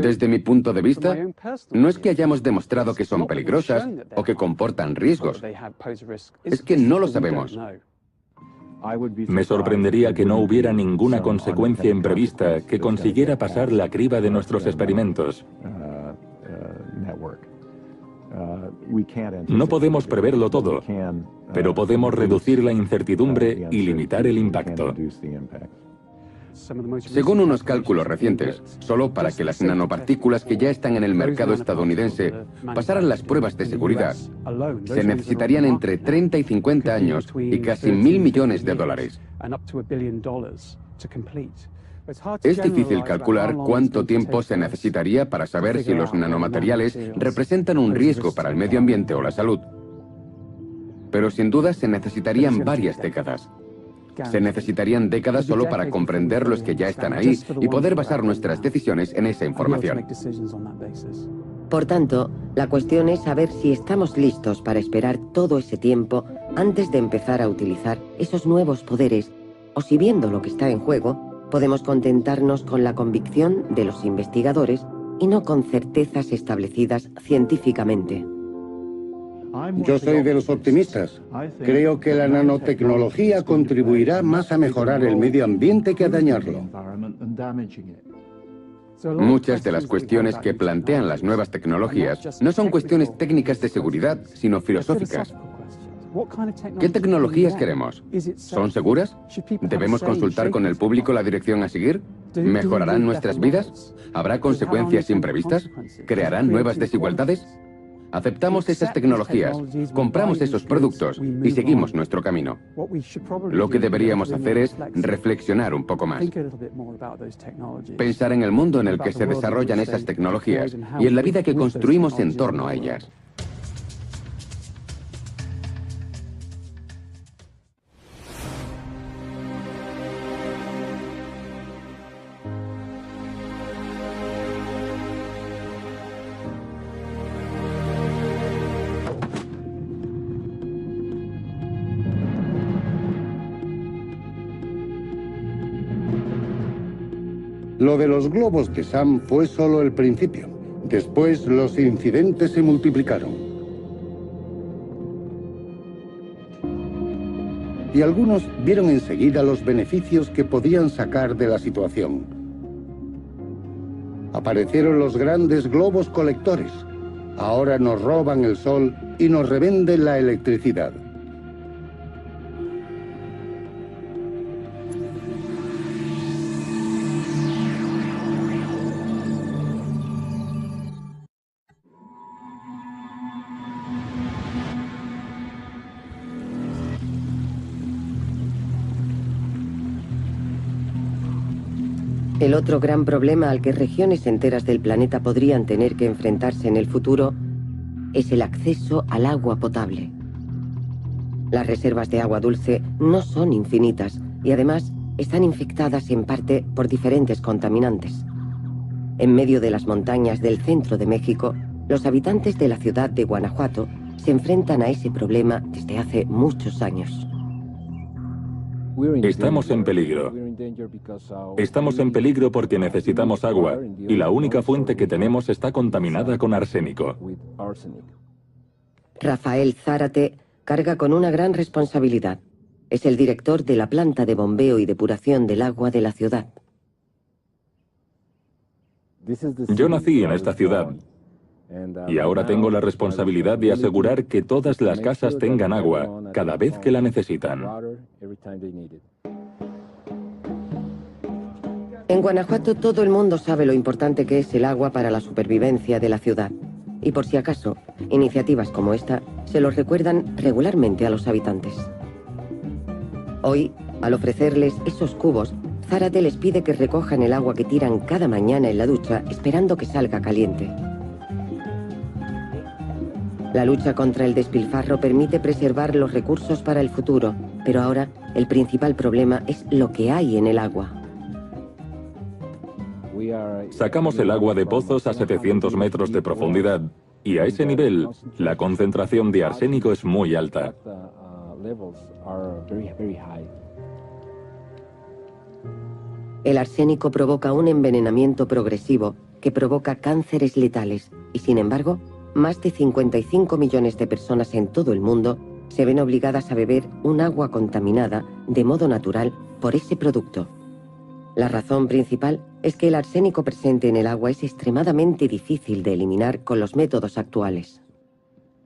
Desde mi punto de vista, no es que hayamos demostrado que son peligrosas o que comportan riesgos. Es que no lo sabemos. Me sorprendería que no hubiera ninguna consecuencia imprevista que consiguiera pasar la criba de nuestros experimentos. No podemos preverlo todo, pero podemos reducir la incertidumbre y limitar el impacto. Según unos cálculos recientes, solo para que las nanopartículas que ya están en el mercado estadounidense pasaran las pruebas de seguridad, se necesitarían entre 30 y 50 años y casi $1.000 millones. Es difícil calcular cuánto tiempo se necesitaría para saber si los nanomateriales representan un riesgo para el medio ambiente o la salud. Pero sin duda se necesitarían varias décadas. Se necesitarían décadas solo para comprender los que ya están ahí y poder basar nuestras decisiones en esa información. Por tanto, la cuestión es saber si estamos listos para esperar todo ese tiempo antes de empezar a utilizar esos nuevos poderes, o si viendo lo que está en juego, podemos contentarnos con la convicción de los investigadores y no con certezas establecidas científicamente. Yo soy de los optimistas. Creo que la nanotecnología contribuirá más a mejorar el medio ambiente que a dañarlo. Muchas de las cuestiones que plantean las nuevas tecnologías no son cuestiones técnicas de seguridad, sino filosóficas. ¿Qué tecnologías queremos? ¿Son seguras? ¿Debemos consultar con el público la dirección a seguir? ¿Mejorarán nuestras vidas? ¿Habrá consecuencias imprevistas? ¿Crearán nuevas desigualdades? Aceptamos esas tecnologías, compramos esos productos y seguimos nuestro camino. Lo que deberíamos hacer es reflexionar un poco más. Pensar en el mundo en el que se desarrollan esas tecnologías y en la vida que construimos en torno a ellas. Lo de los globos de Sam fue solo el principio. Después los incidentes se multiplicaron. Y algunos vieron enseguida los beneficios que podían sacar de la situación. Aparecieron los grandes globos colectores. Ahora nos roban el sol y nos revenden la electricidad. El otro gran problema al que regiones enteras del planeta podrían tener que enfrentarse en el futuro es el acceso al agua potable. Las reservas de agua dulce no son infinitas y además están infectadas en parte por diferentes contaminantes. En medio de las montañas del centro de México, los habitantes de la ciudad de Guanajuato se enfrentan a ese problema desde hace muchos años. Estamos en peligro. Estamos en peligro porque necesitamos agua y la única fuente que tenemos está contaminada con arsénico. Rafael Zárate carga con una gran responsabilidad. Es el director de la planta de bombeo y depuración del agua de la ciudad. Yo nací en esta ciudad y ahora tengo la responsabilidad de asegurar que todas las casas tengan agua cada vez que la necesitan. En Guanajuato todo el mundo sabe lo importante que es el agua para la supervivencia de la ciudad. Y por si acaso, iniciativas como esta se los recuerdan regularmente a los habitantes. Hoy, al ofrecerles esos cubos, Zárate les pide que recojan el agua que tiran cada mañana en la ducha esperando que salga caliente. La lucha contra el despilfarro permite preservar los recursos para el futuro, pero ahora el principal problema es lo que hay en el agua. Sacamos el agua de pozos a 700 metros de profundidad y a ese nivel la concentración de arsénico es muy alta. El arsénico provoca un envenenamiento progresivo que provoca cánceres letales y, sin embargo, más de 55 millones de personas en todo el mundo se ven obligadas a beber un agua contaminada de modo natural por ese producto. La razón principal es que el arsénico presente en el agua es extremadamente difícil de eliminar con los métodos actuales.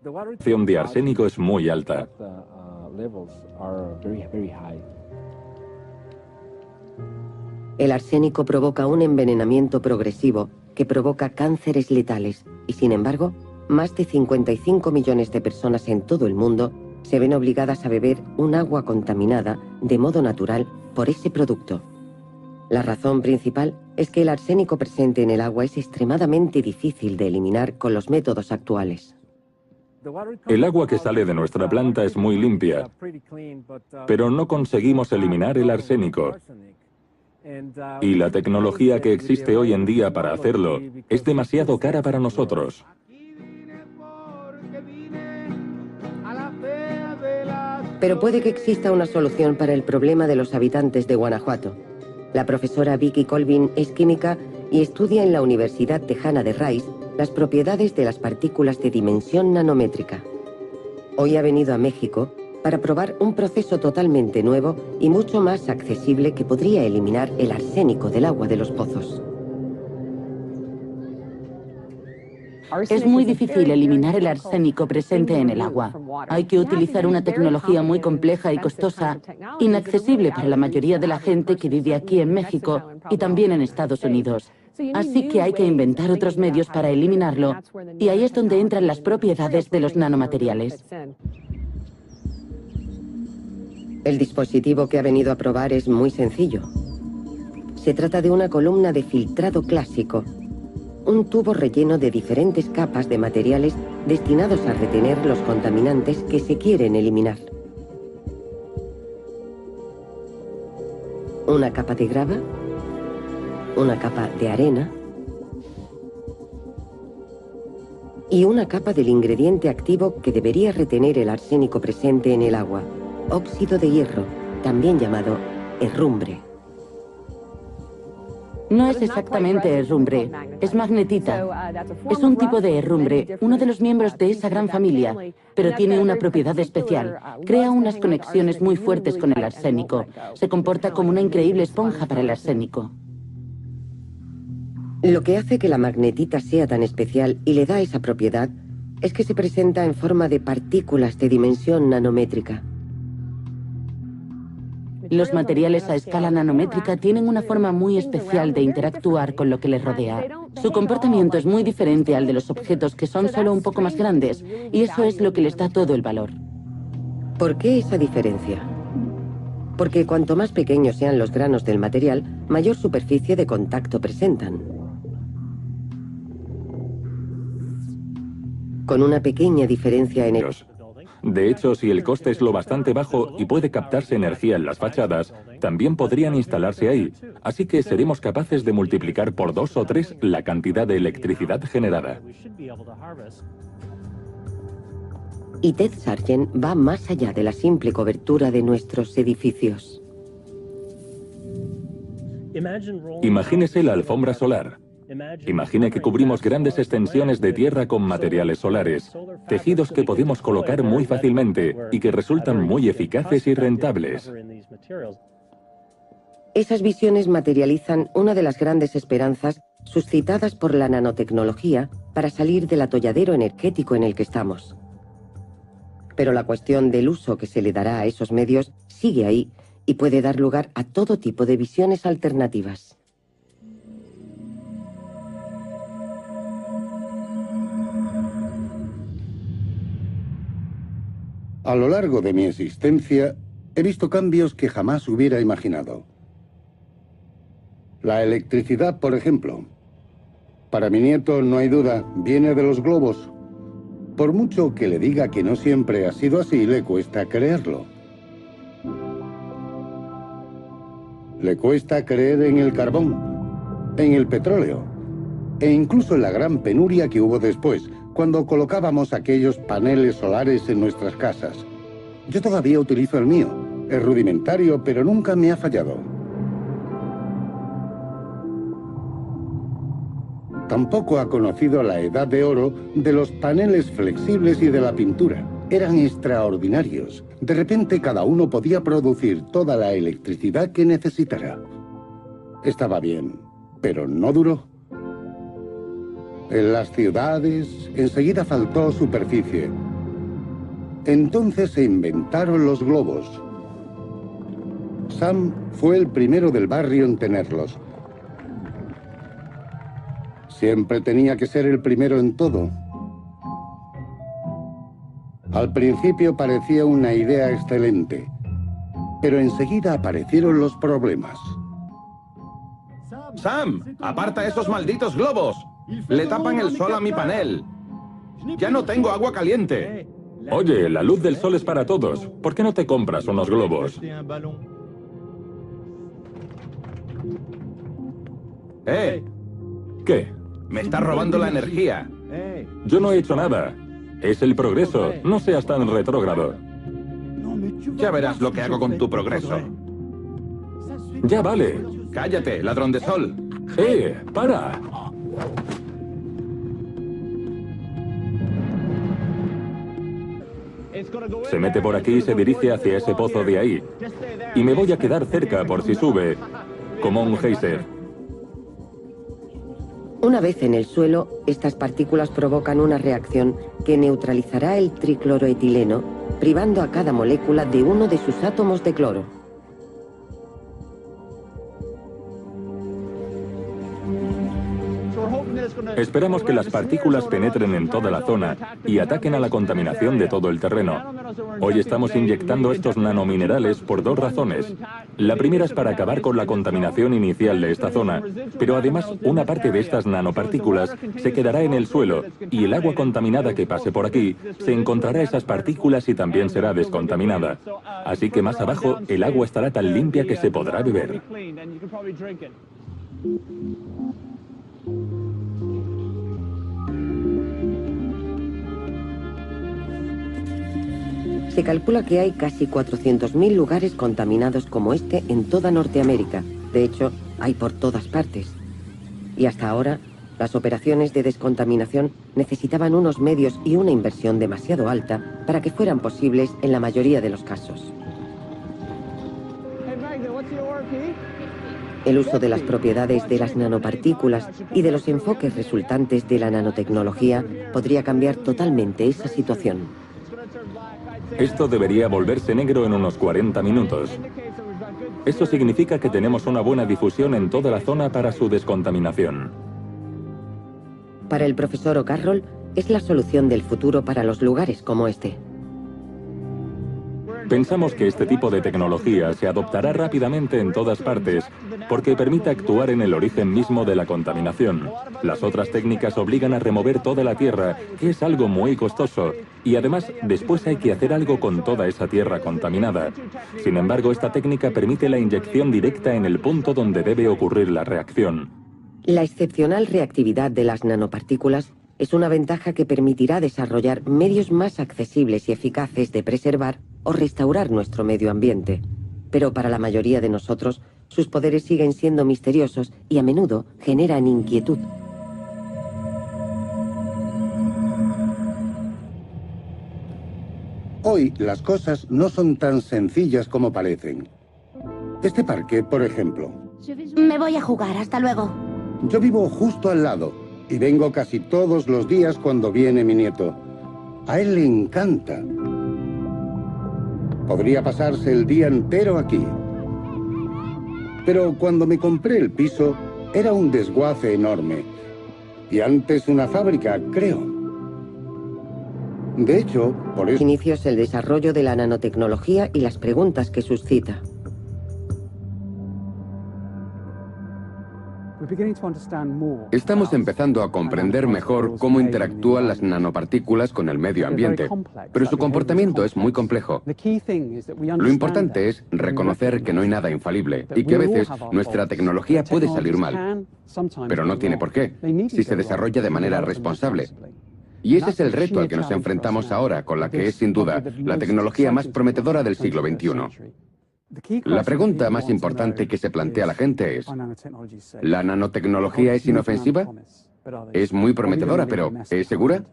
La concentración de arsénico es muy alta. El arsénico provoca un envenenamiento progresivo que provoca cánceres letales y, sin embargo, más de 55 millones de personas en todo el mundo se ven obligadas a beber un agua contaminada de modo natural por ese producto. La razón principal es que el arsénico presente en el agua es extremadamente difícil de eliminar con los métodos actuales. El agua que sale de nuestra planta es muy limpia, pero no conseguimos eliminar el arsénico. Y la tecnología que existe hoy en día para hacerlo es demasiado cara para nosotros. Pero puede que exista una solución para el problema de los habitantes de Guanajuato. La profesora Vicky Colvin es química y estudia en la Universidad Tejana de Rice las propiedades de las partículas de dimensión nanométrica. Hoy ha venido a México para probar un proceso totalmente nuevo y mucho más accesible que podría eliminar el arsénico del agua de los pozos. Es muy difícil eliminar el arsénico presente en el agua. Hay que utilizar una tecnología muy compleja y costosa, inaccesible para la mayoría de la gente que vive aquí en México y también en Estados Unidos. Así que hay que inventar otros medios para eliminarlo, y ahí es donde entran las propiedades de los nanomateriales. El dispositivo que ha venido a probar es muy sencillo. Se trata de una columna de filtrado clásico, un tubo relleno de diferentes capas de materiales destinados a retener los contaminantes que se quieren eliminar. Una capa de grava, una capa de arena y una capa del ingrediente activo que debería retener el arsénico presente en el agua, óxido de hierro, también llamado herrumbre. No es exactamente herrumbre, es magnetita. Es un tipo de herrumbre, uno de los miembros de esa gran familia, pero tiene una propiedad especial. Crea unas conexiones muy fuertes con el arsénico. Se comporta como una increíble esponja para el arsénico. Lo que hace que la magnetita sea tan especial y le da esa propiedad es que se presenta en forma de partículas de dimensión nanométrica. Los materiales a escala nanométrica tienen una forma muy especial de interactuar con lo que les rodea. Su comportamiento es muy diferente al de los objetos que son solo un poco más grandes, y eso es lo que les da todo el valor. ¿Por qué esa diferencia? Porque cuanto más pequeños sean los granos del material, mayor superficie de contacto presentan. Con una pequeña diferencia en el... De hecho, si el coste es lo bastante bajo y puede captarse energía en las fachadas, también podrían instalarse ahí, así que seremos capaces de multiplicar por 2 o 3 la cantidad de electricidad generada. Y Ted Sargent va más allá de la simple cobertura de nuestros edificios. Imagínese la alfombra solar. Imagine que cubrimos grandes extensiones de tierra con materiales solares, tejidos que podemos colocar muy fácilmente y que resultan muy eficaces y rentables. Esas visiones materializan una de las grandes esperanzas suscitadas por la nanotecnología para salir del atolladero energético en el que estamos. Pero la cuestión del uso que se le dará a esos medios sigue ahí y puede dar lugar a todo tipo de visiones alternativas. A lo largo de mi existencia, he visto cambios que jamás hubiera imaginado. La electricidad, por ejemplo. Para mi nieto, no hay duda, viene de los globos. Por mucho que le diga que no siempre ha sido así, le cuesta creerlo. Le cuesta creer en el carbón, en el petróleo, e incluso en la gran penuria que hubo después, cuando colocábamos aquellos paneles solares en nuestras casas. Yo todavía utilizo el mío. Es rudimentario, pero nunca me ha fallado. Tampoco ha conocido la edad de oro de los paneles flexibles y de la pintura. Eran extraordinarios. De repente cada uno podía producir toda la electricidad que necesitara. Estaba bien, pero no duró. En las ciudades, enseguida faltó superficie. Entonces se inventaron los globos. Sam fue el primero del barrio en tenerlos. Siempre tenía que ser el primero en todo. Al principio parecía una idea excelente, pero enseguida aparecieron los problemas. ¡Sam! ¡Aparta esos malditos globos! ¡Le tapan el sol a mi panel! ¡Ya no tengo agua caliente! Oye, la luz del sol es para todos. ¿Por qué no te compras unos globos? ¿Qué? ¡Me está robando la energía! Yo no he hecho nada. Es el progreso. No seas tan retrógrado. Ya verás lo que hago con tu progreso. Ya vale. ¡Cállate, ladrón de sol! ¡Para! Se mete por aquí y se dirige hacia ese pozo de ahí. Y me voy a quedar cerca por si sube, como un geyser. Una vez en el suelo, estas partículas provocan una reacción que neutralizará el tricloroetileno, privando a cada molécula de uno de sus átomos de cloro. Esperamos que las partículas penetren en toda la zona y ataquen a la contaminación de todo el terreno. Hoy estamos inyectando estos nanominerales por 2 razones. La primera es para acabar con la contaminación inicial de esta zona, pero además una parte de estas nanopartículas se quedará en el suelo y el agua contaminada que pase por aquí se encontrará esas partículas y también será descontaminada. Así que más abajo el agua estará tan limpia que se podrá beber. Se calcula que hay casi 400.000 lugares contaminados como este en toda Norteamérica. De hecho, hay por todas partes. Y hasta ahora, las operaciones de descontaminación necesitaban unos medios y una inversión demasiado alta para que fueran posibles en la mayoría de los casos. El uso de las propiedades de las nanopartículas y de los enfoques resultantes de la nanotecnología podría cambiar totalmente esa situación. Esto debería volverse negro en unos 40 minutos. Esto significa que tenemos una buena difusión en toda la zona para su descontaminación. Para el profesor O'Carroll, es la solución del futuro para los lugares como este. Pensamos que este tipo de tecnología se adoptará rápidamente en todas partes porque permite actuar en el origen mismo de la contaminación. Las otras técnicas obligan a remover toda la tierra, que es algo muy costoso, y además después hay que hacer algo con toda esa tierra contaminada. Sin embargo, esta técnica permite la inyección directa en el punto donde debe ocurrir la reacción. La excepcional reactividad de las nanopartículas es una ventaja que permitirá desarrollar medios más accesibles y eficaces de preservar o restaurar nuestro medio ambiente. Pero para la mayoría de nosotros, sus poderes siguen siendo misteriosos y a menudo generan inquietud. Hoy las cosas no son tan sencillas como parecen. Este parque, por ejemplo. Me voy a jugar, hasta luego. Yo vivo justo al lado y vengo casi todos los días cuando viene mi nieto. A él le encanta. Podría pasarse el día entero aquí. Pero cuando me compré el piso, era un desguace enorme. Y antes una fábrica, creo. De hecho, por eso... Inicios el desarrollo de la nanotecnología y las preguntas que suscita. Estamos empezando a comprender mejor cómo interactúan las nanopartículas con el medio ambiente, pero su comportamiento es muy complejo. Lo importante es reconocer que no hay nada infalible y que a veces nuestra tecnología puede salir mal, pero no tiene por qué, si se desarrolla de manera responsable. Y ese es el reto al que nos enfrentamos ahora, con la que es sin duda la tecnología más prometedora del siglo XXI. La pregunta más importante que se plantea la gente es, ¿la nanotecnología es inofensiva? Es muy prometedora, pero ¿es segura?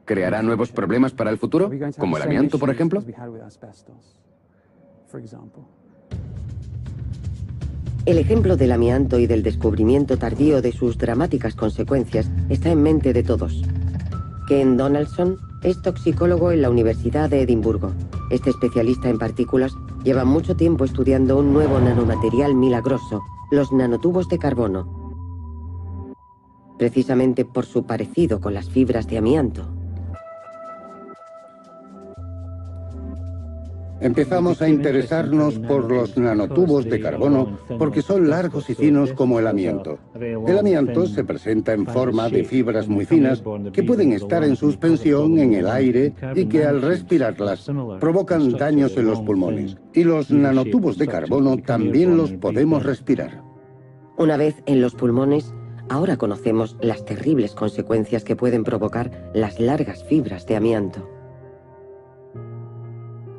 ¿Creará nuevos problemas para el futuro? ¿Como el amianto, por ejemplo? El ejemplo del amianto y del descubrimiento tardío de sus dramáticas consecuencias está en mente de todos. Ken Donaldson es toxicólogo en la Universidad de Edimburgo. Este especialista en partículas lleva mucho tiempo estudiando un nuevo nanomaterial milagroso, los nanotubos de carbono, precisamente por su parecido con las fibras de amianto. Empezamos a interesarnos por los nanotubos de carbono porque son largos y finos como el amianto. El amianto se presenta en forma de fibras muy finas que pueden estar en suspensión en el aire y que al respirarlas provocan daños en los pulmones. Y los nanotubos de carbono también los podemos respirar. Una vez en los pulmones, ahora conocemos las terribles consecuencias que pueden provocar las largas fibras de amianto.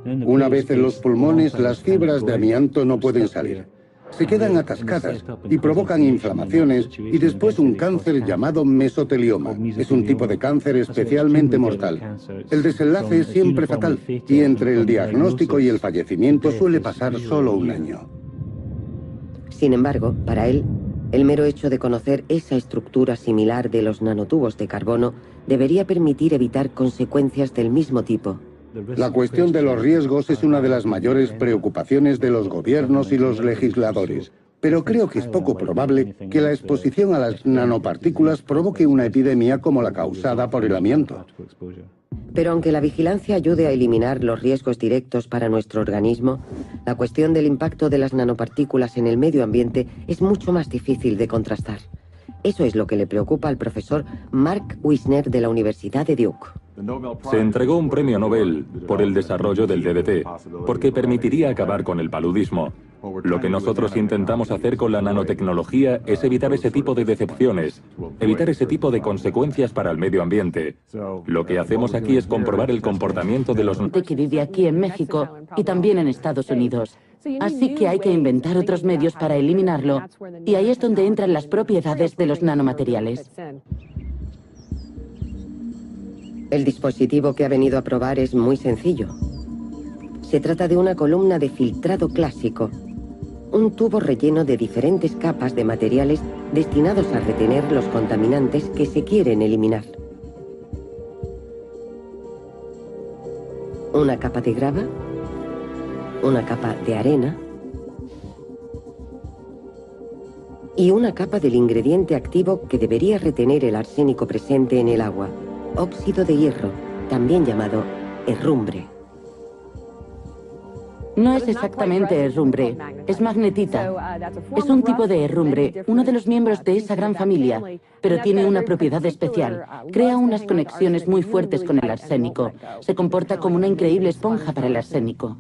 Una vez en los pulmones, las fibras de amianto no pueden salir. Se quedan atascadas y provocan inflamaciones y después un cáncer llamado mesotelioma. Es un tipo de cáncer especialmente mortal. El desenlace es siempre fatal y entre el diagnóstico y el fallecimiento suele pasar solo un año. Sin embargo, para él, el mero hecho de conocer esa estructura similar de los nanotubos de carbono debería permitir evitar consecuencias del mismo tipo. La cuestión de los riesgos es una de las mayores preocupaciones de los gobiernos y los legisladores, pero creo que es poco probable que la exposición a las nanopartículas provoque una epidemia como la causada por el amianto. Pero aunque la vigilancia ayude a eliminar los riesgos directos para nuestro organismo, la cuestión del impacto de las nanopartículas en el medio ambiente es mucho más difícil de contrastar. Eso es lo que le preocupa al profesor Mark Wisner de la Universidad de Duke. Se entregó un premio Nobel por el desarrollo del DDT, porque permitiría acabar con el paludismo. Lo que nosotros intentamos hacer con la nanotecnología es evitar ese tipo de decepciones, evitar ese tipo de consecuencias para el medio ambiente. Lo que hacemos aquí es comprobar el comportamiento de los... que vive aquí en México y también en Estados Unidos. Así que hay que inventar otros medios para eliminarlo, y ahí es donde entran las propiedades de los nanomateriales. El dispositivo que ha venido a probar es muy sencillo. Se trata de una columna de filtrado clásico, un tubo relleno de diferentes capas de materiales destinados a retener los contaminantes que se quieren eliminar. Una capa de grava, una capa de arena y una capa del ingrediente activo que debería retener el arsénico presente en el agua, óxido de hierro, también llamado herrumbre. No es exactamente herrumbre, es magnetita. Es un tipo de herrumbre, uno de los miembros de esa gran familia, pero tiene una propiedad especial. Crea unas conexiones muy fuertes con el arsénico. Se comporta como una increíble esponja para el arsénico.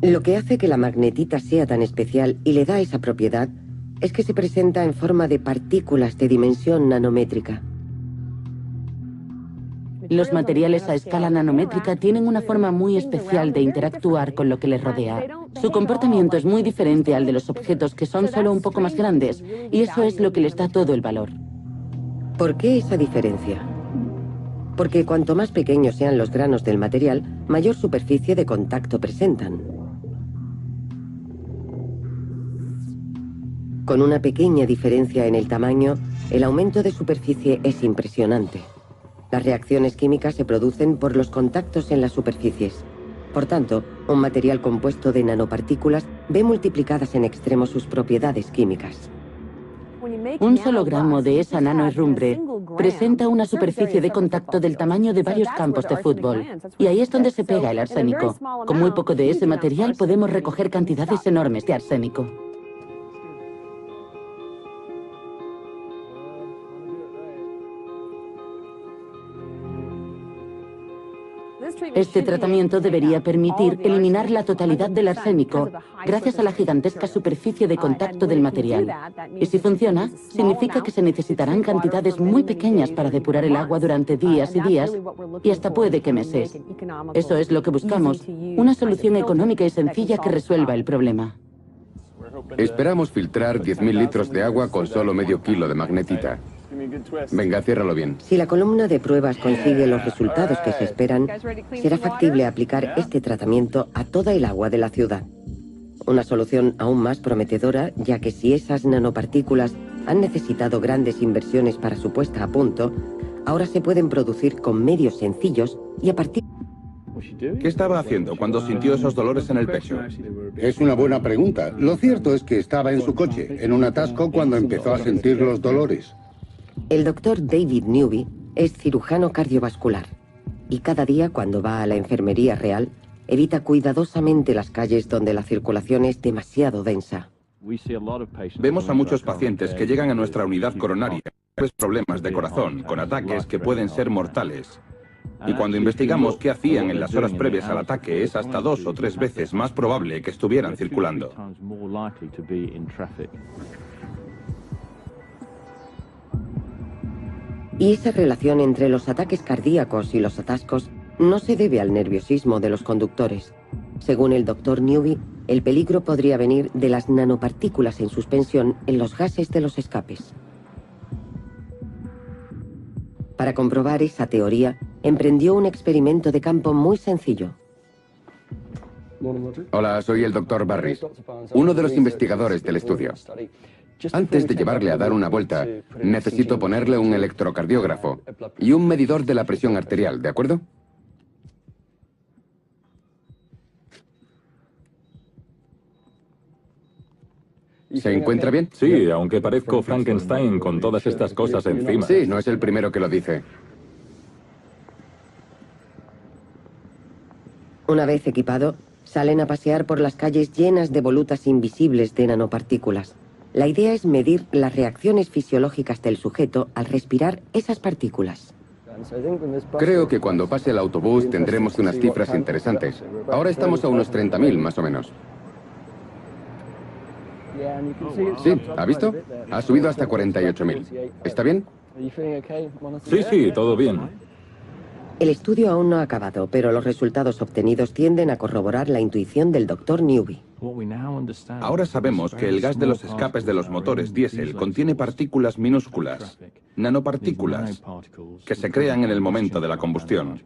Lo que hace que la magnetita sea tan especial y le da esa propiedad es que se presenta en forma de partículas de dimensión nanométrica. Los materiales a escala nanométrica tienen una forma muy especial de interactuar con lo que les rodea. Su comportamiento es muy diferente al de los objetos que son solo un poco más grandes, y eso es lo que les da todo el valor. ¿Por qué esa diferencia? Porque cuanto más pequeños sean los granos del material, mayor superficie de contacto presentan. Con una pequeña diferencia en el tamaño, el aumento de superficie es impresionante. Las reacciones químicas se producen por los contactos en las superficies. Por tanto, un material compuesto de nanopartículas ve multiplicadas en extremo sus propiedades químicas. Un solo gramo de esa nanoherrumbre presenta una superficie de contacto del tamaño de varios campos de fútbol. Y ahí es donde se pega el arsénico. Con muy poco de ese material podemos recoger cantidades enormes de arsénico. Este tratamiento debería permitir eliminar la totalidad del arsénico gracias a la gigantesca superficie de contacto del material. Y si funciona, significa que se necesitarán cantidades muy pequeñas para depurar el agua durante días y días, y hasta puede que meses. Eso es lo que buscamos, una solución económica y sencilla que resuelva el problema. Esperamos filtrar 10.000 litros de agua con solo medio kilo de magnetita. Venga, ciérralo bien. Si la columna de pruebas consigue los resultados que se esperan, será factible aplicar este tratamiento a toda el agua de la ciudad. Una solución aún más prometedora, ya que si esas nanopartículas han necesitado grandes inversiones para su puesta a punto, ahora se pueden producir con medios sencillos y a partir... ¿Qué estaba haciendo cuando sintió esos dolores en el pecho? Es una buena pregunta. Lo cierto es que estaba en su coche, en un atasco, cuando empezó a sentir los dolores. El doctor David Newby es cirujano cardiovascular y cada día cuando va a la enfermería real evita cuidadosamente las calles donde la circulación es demasiado densa. Vemos a muchos pacientes que llegan a nuestra unidad coronaria con problemas de corazón, con ataques que pueden ser mortales. Y cuando investigamos qué hacían en las horas previas al ataque, es hasta 2 o 3 veces más probable que estuvieran circulando. Y esa relación entre los ataques cardíacos y los atascos no se debe al nerviosismo de los conductores. Según el doctor Newby, el peligro podría venir de las nanopartículas en suspensión en los gases de los escapes. Para comprobar esa teoría, emprendió un experimento de campo muy sencillo. Hola, soy el doctor Barris, uno de los investigadores del estudio. Antes de llevarle a dar una vuelta, necesito ponerle un electrocardiógrafo y un medidor de la presión arterial, ¿de acuerdo? ¿Se encuentra bien? Sí, aunque parezco Frankenstein con todas estas cosas encima. Sí, no es el primero que lo dice. Una vez equipado, salen a pasear por las calles llenas de volutas invisibles de nanopartículas. La idea es medir las reacciones fisiológicas del sujeto al respirar esas partículas. Creo que cuando pase el autobús tendremos unas cifras interesantes. Ahora estamos a unos 30.000 más o menos. Sí, ¿ha visto? Ha subido hasta 48.000. ¿Está bien? Sí, todo bien. El estudio aún no ha acabado, pero los resultados obtenidos tienden a corroborar la intuición del doctor Newby. Ahora sabemos que el gas de los escapes de los motores diésel contiene partículas minúsculas, nanopartículas, que se crean en el momento de la combustión.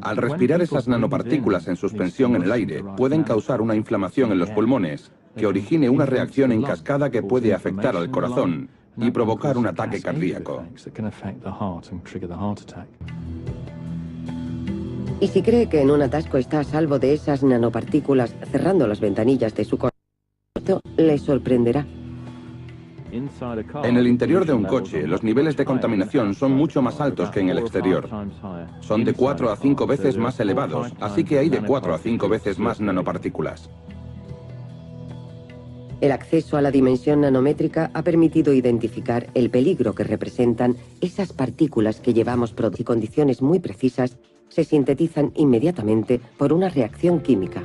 Al respirar esas nanopartículas en suspensión en el aire, pueden causar una inflamación en los pulmones, que origine una reacción en cascada que puede afectar al corazón y provocar un ataque cardíaco. Y si cree que en un atasco está a salvo de esas nanopartículas cerrando las ventanillas de su coche, le sorprenderá. En el interior de un coche, los niveles de contaminación son mucho más altos que en el exterior. Son de 4 a 5 veces más elevados, así que hay de 4 a 5 veces más nanopartículas. El acceso a la dimensión nanométrica ha permitido identificar el peligro que representan esas partículas que llevamos y condiciones muy precisas se sintetizan inmediatamente por una reacción química.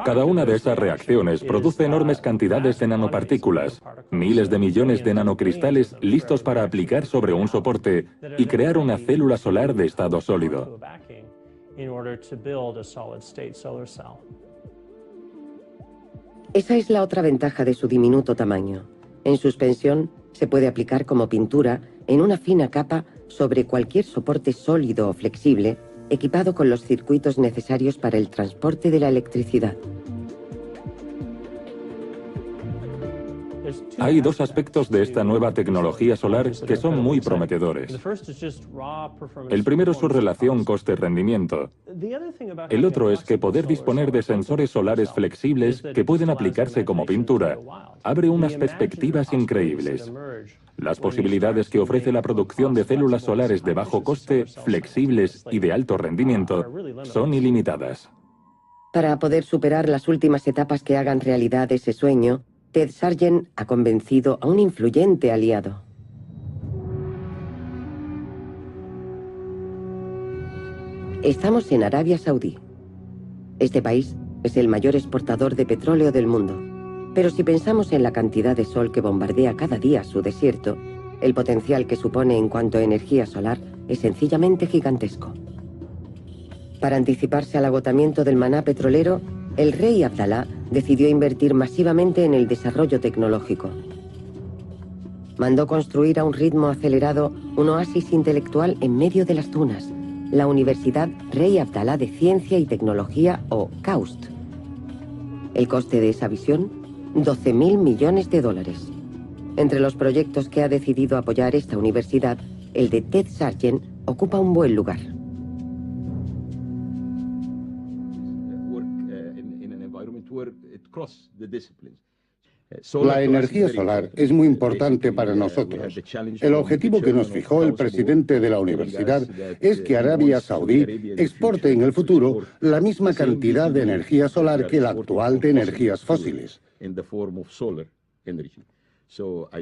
Cada una de esas reacciones produce enormes cantidades de nanopartículas, miles de millones de nanocristales listos para aplicar sobre un soporte y crear una célula solar de estado sólido. Esa es la otra ventaja de su diminuto tamaño. En suspensión se puede aplicar como pintura en una fina capa sobre cualquier soporte sólido o flexible equipado con los circuitos necesarios para el transporte de la electricidad. Hay dos aspectos de esta nueva tecnología solar que son muy prometedores. El primero es su relación coste-rendimiento. El otro es que poder disponer de sensores solares flexibles que pueden aplicarse como pintura abre unas perspectivas increíbles. Las posibilidades que ofrece la producción de células solares de bajo coste, flexibles y de alto rendimiento son ilimitadas. Para poder superar las últimas etapas que hagan realidad ese sueño, Ted Sargent ha convencido a un influyente aliado. Estamos en Arabia Saudí. Este país es el mayor exportador de petróleo del mundo. Pero si pensamos en la cantidad de sol que bombardea cada día su desierto, el potencial que supone en cuanto a energía solar es sencillamente gigantesco. Para anticiparse al agotamiento del maná petrolero, el rey Abdalá decidió invertir masivamente en el desarrollo tecnológico. Mandó construir a un ritmo acelerado un oasis intelectual en medio de las dunas, la Universidad Rey Abdalá de Ciencia y Tecnología, o KAUST. El coste de esa visión, 12.000 millones de dólares. Entre los proyectos que ha decidido apoyar esta universidad, el de Ted Sargent ocupa un buen lugar. La energía solar es muy importante para nosotros. El objetivo que nos fijó el presidente de la universidad es que Arabia Saudí exporte en el futuro la misma cantidad de energía solar que la actual de energías fósiles.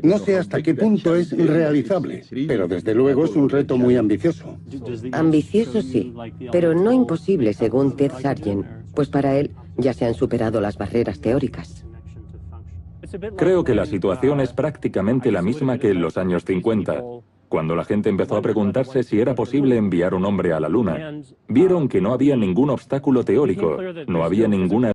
No sé hasta qué punto es realizable, pero desde luego es un reto muy ambicioso. Ambicioso sí, pero no imposible según Ted Sargent, pues para él ya se han superado las barreras teóricas. Creo que la situación es prácticamente la misma que en los años 50, cuando la gente empezó a preguntarse si era posible enviar un hombre a la Luna. Vieron que no había ningún obstáculo teórico, no había ninguna